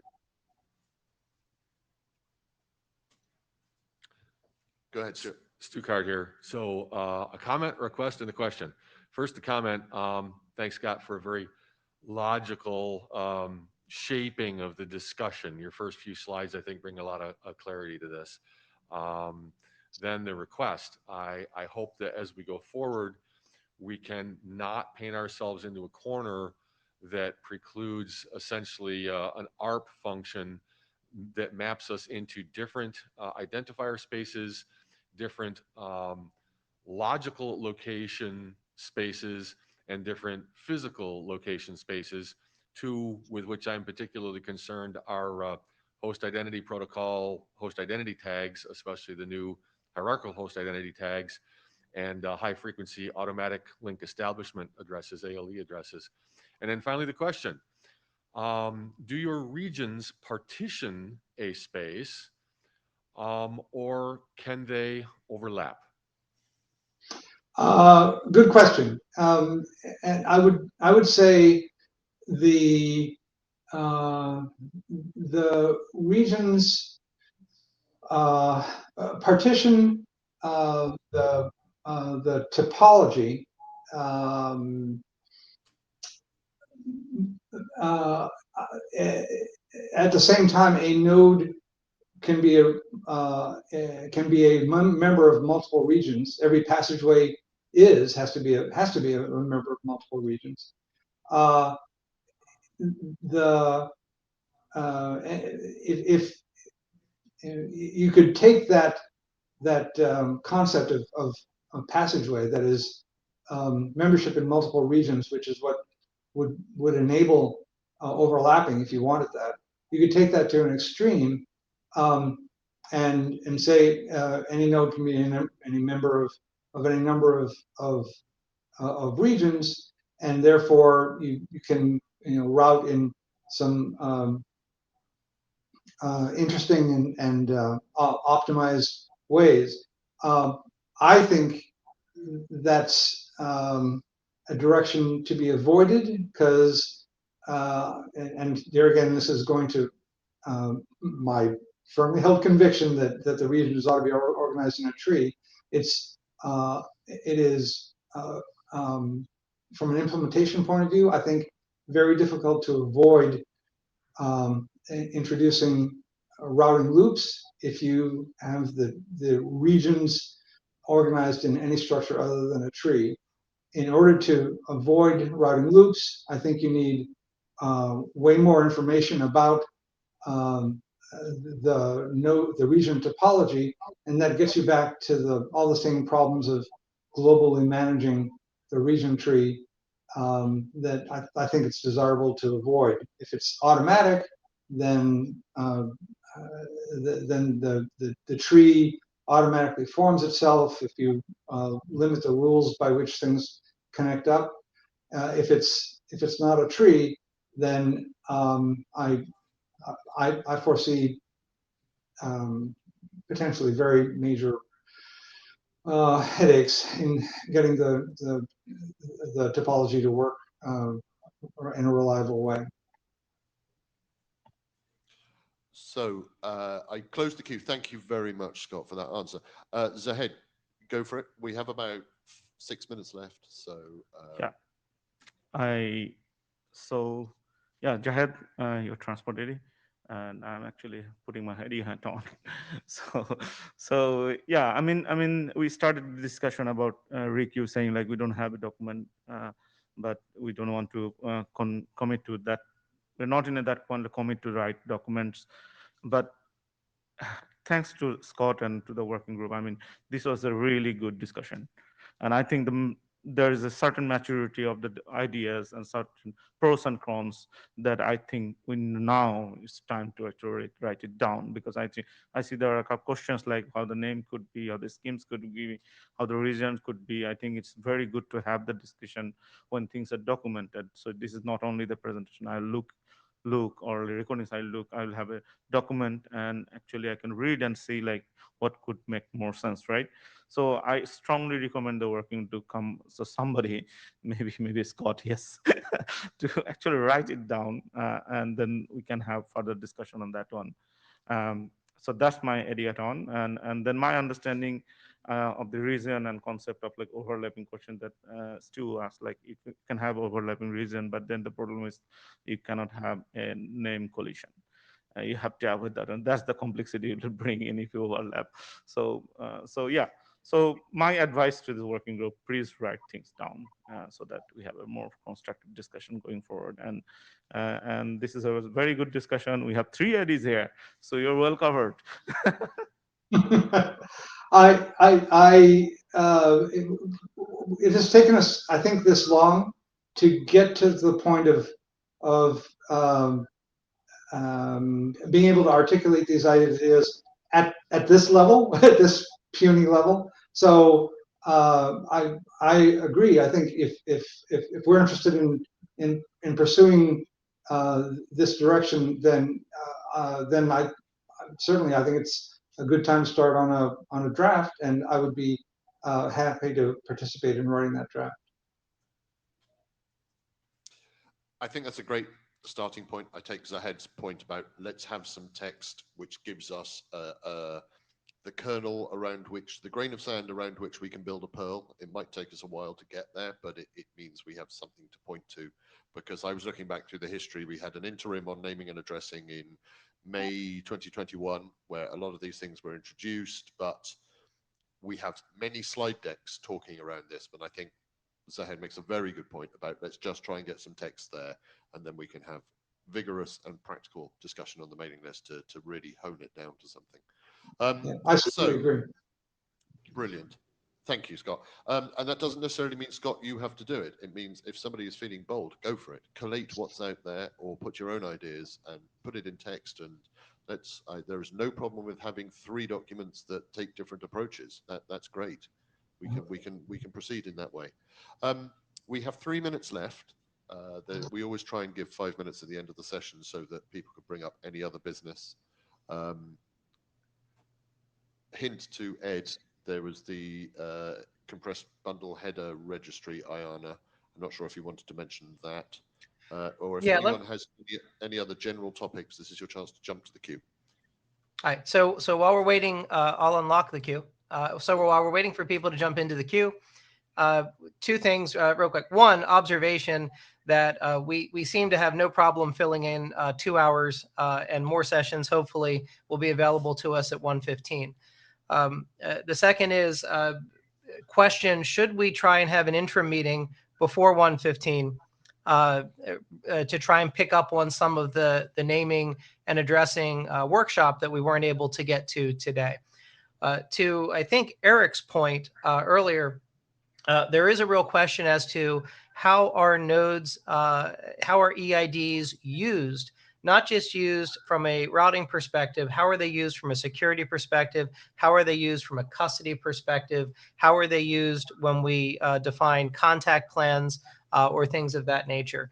Go ahead, Stuart. Stu Card here. So a comment, request, and a question. First, the comment. Thanks, Scott, for a very logical shaping of the discussion. Your first few slides, I think, bring a lot of clarity to this. Then the request. I hope that as we go forward, we can not paint ourselves into a corner that precludes essentially an ARP function that maps us into different identifier spaces, different logical location spaces, and different physical location spaces. Two with which I'm particularly concerned are host identity protocol, host identity tags, especially the new hierarchical host identity tags, and high frequency automatic link establishment addresses, ALE addresses. And then finally the question, do your regions partition a space or can they overlap? Good question. And I would say the regions partition the topology at the same time. A node can be a member of multiple regions. Every passageway has to be a member of multiple regions. If you could take that concept of passageway, that is membership in multiple regions, which is what would enable overlapping if you wanted that. You could take that to an extreme and say any node can be any member of any number of regions, and therefore you can route in some interesting and optimized ways. I think that's a direction to be avoided, because and there again, this is going to my firmly held conviction that the regions ought to be organized in a tree. It is from an implementation point of view, I think very difficult to avoid introducing routing loops if you have the regions organized in any structure other than a tree. In order to avoid routing loops, I think you need way more information about the region topology, and that gets you back to all the same problems of globally managing the region tree that I think it's desirable to avoid. If it's automatic, then the tree automatically forms itself if you limit the rules by which things connect up. If it's not a tree, then I foresee potentially very major headaches in getting the topology to work in a reliable way. So I closed the queue. Thank you very much, Scott, for that answer. Zahed, go for it. We have about 6 minutes left. So Yeah. Yeah, Jahed, your transport lady, and I'm actually putting my heady hat on. Yeah, I mean, we started the discussion about Rick, you saying like we don't have a document, but we don't want to commit to that. We're not in at that point to commit to write documents, but thanks to Scott and to the working group, I mean, this was a really good discussion. And I think there is a certain maturity of the ideas and certain pros and cons that I think now it's time to actually write it down, because I see there are a couple questions like how the name could be, how the schemes could be, how the regions could be. I think it's very good to have the discussion when things are documented. So this is not only the presentation. I look or the recordings I'll have a document, and actually I can read and see like what could make more sense, right? So I strongly recommend the working to come, so somebody, maybe Scott, yes, to actually write it down, and then we can have further discussion on that one. So that's my idea on, and then my understanding of the reason and concept of like overlapping question that Stu asked, like you can have overlapping reason, but then the problem is you cannot have a name collision. You have to avoid that, and that's the complexity it will bring in if you overlap. So yeah. So my advice to the working group: please write things down so that we have a more constructive discussion going forward. And this is a very good discussion. We have 3 IDs here, so you're well covered. It has taken us, I think, this long to get to the point of being able to articulate these ideas at this level, at this puny level. So I agree. I think if we're interested in pursuing this direction, then I certainly, I think it's a good time to start on a draft, and I would be happy to participate in writing that draft. I think that's a great starting point. I take Zahed's point about let's have some text which gives us the kernel around which, the grain of sand around which we can build a pearl. It might take us a while to get there, but it means we have something to point to. Because I was looking back through the history, we had an interim on naming and addressing in May 2021, where a lot of these things were introduced, but we have many slide decks talking around this. But I think Zahed makes a very good point about let's just try and get some text there, and then we can have vigorous and practical discussion on the mailing list to really hone it down to something. I certainly agree. Brilliant. Thank you, Scott. And that doesn't necessarily mean, Scott, you have to do it. It means if somebody is feeling bold, go for it. Collate what's out there, or put your own ideas and put it in text. And there is no problem with having 3 documents that take different approaches. That's great. We can proceed in that way. We have 3 minutes left. We always try and give 5 minutes at the end of the session so that people can bring up any other business. Hint to Ed, there was the compressed bundle header registry, IANA. I'm not sure if you wanted to mention that, or if anyone has any other general topics. This is your chance to jump to the queue. All right. So while we're waiting, I'll unlock the queue. So while we're waiting for people to jump into the queue, 2 things real quick. One, observation that we seem to have no problem filling in 2 hours, and more sessions hopefully will be available to us at 1:15. The second is question: should we try and have an interim meeting before 1:15 to try and pick up on some of the naming and addressing workshop that we weren't able to get to today? To, I think, Eric's point earlier, there is a real question as to how are nodes, how are EIDs used, not just used from a routing perspective, how are they used from a security perspective, how are they used from a custody perspective, how are they used when we define contact plans or things of that nature.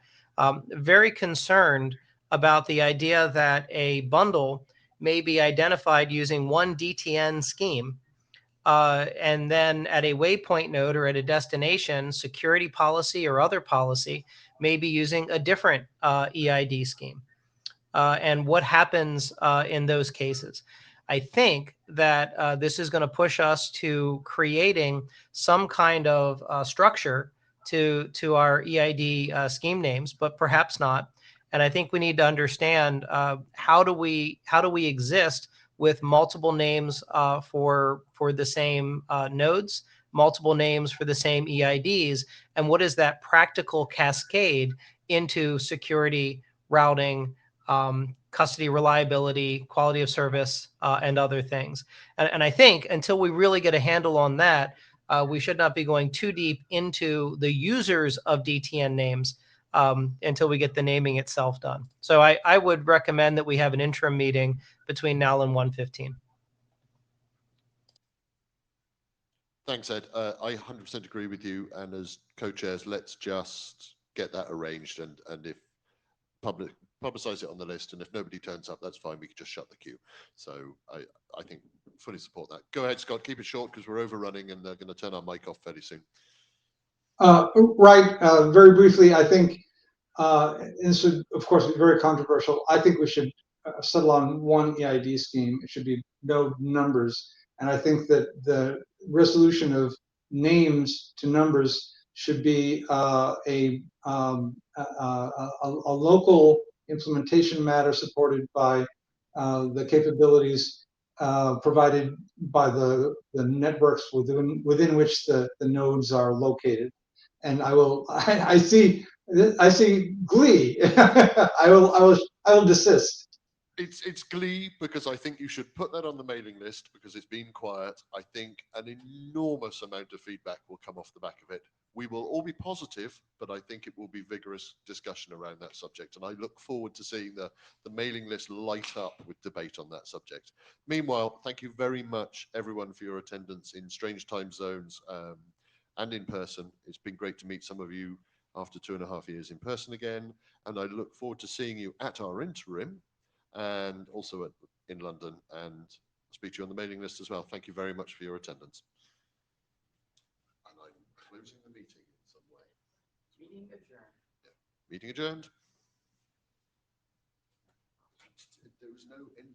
Very concerned about the idea that a bundle may be identified using one DTN scheme, and then at a waypoint node or at a destination, security policy or other policy may be using a different EID scheme. and what happens in those cases. I think that this is going to push us to creating some kind of structure to our EID scheme names, but perhaps not. And I think we need to understand how do we exist with multiple names for the same nodes, multiple names for the same EIDs, and what is that practical cascade into security, routing, custody reliability, quality of service, and other things. And I think until we really get a handle on that, we should not be going too deep into the users of DTN names until we get the naming itself done. So I would recommend that we have an interim meeting between now and 1:15. Thanks, Ed. I 100% agree with you. And as co-chairs, let's just get that arranged. And if publicize it on the list, and if nobody turns up, that's fine. We can just shut the queue. So I think fully support that. Go ahead, Scott. Keep it short because we're overrunning, and they're going to turn our mic off fairly soon. Right. Very briefly, I think this would, of course, be very controversial. I think we should settle on one EID scheme. It should be no numbers. And I think that the resolution of names to numbers should be a local implementation matter supported by the capabilities provided by the networks within which the nodes are located. And I see glee. I will desist. It's glee because I think you should put that on the mailing list because it's been quiet. I think an enormous amount of feedback will come off the back of it. We will all be positive, but I think it will be vigorous discussion around that subject. And I look forward to seeing the mailing list light up with debate on that subject. Meanwhile, thank you very much, everyone, for your attendance in strange time zones and in person. It's been great to meet some of you after 2.5 years in person again. And I look forward to seeing you at our interim and also in London, and speak to you on the mailing list as well. Thank you very much for your attendance. And I'm closing the meeting in some way. Meeting adjourned. Yeah. Meeting adjourned. There was no end.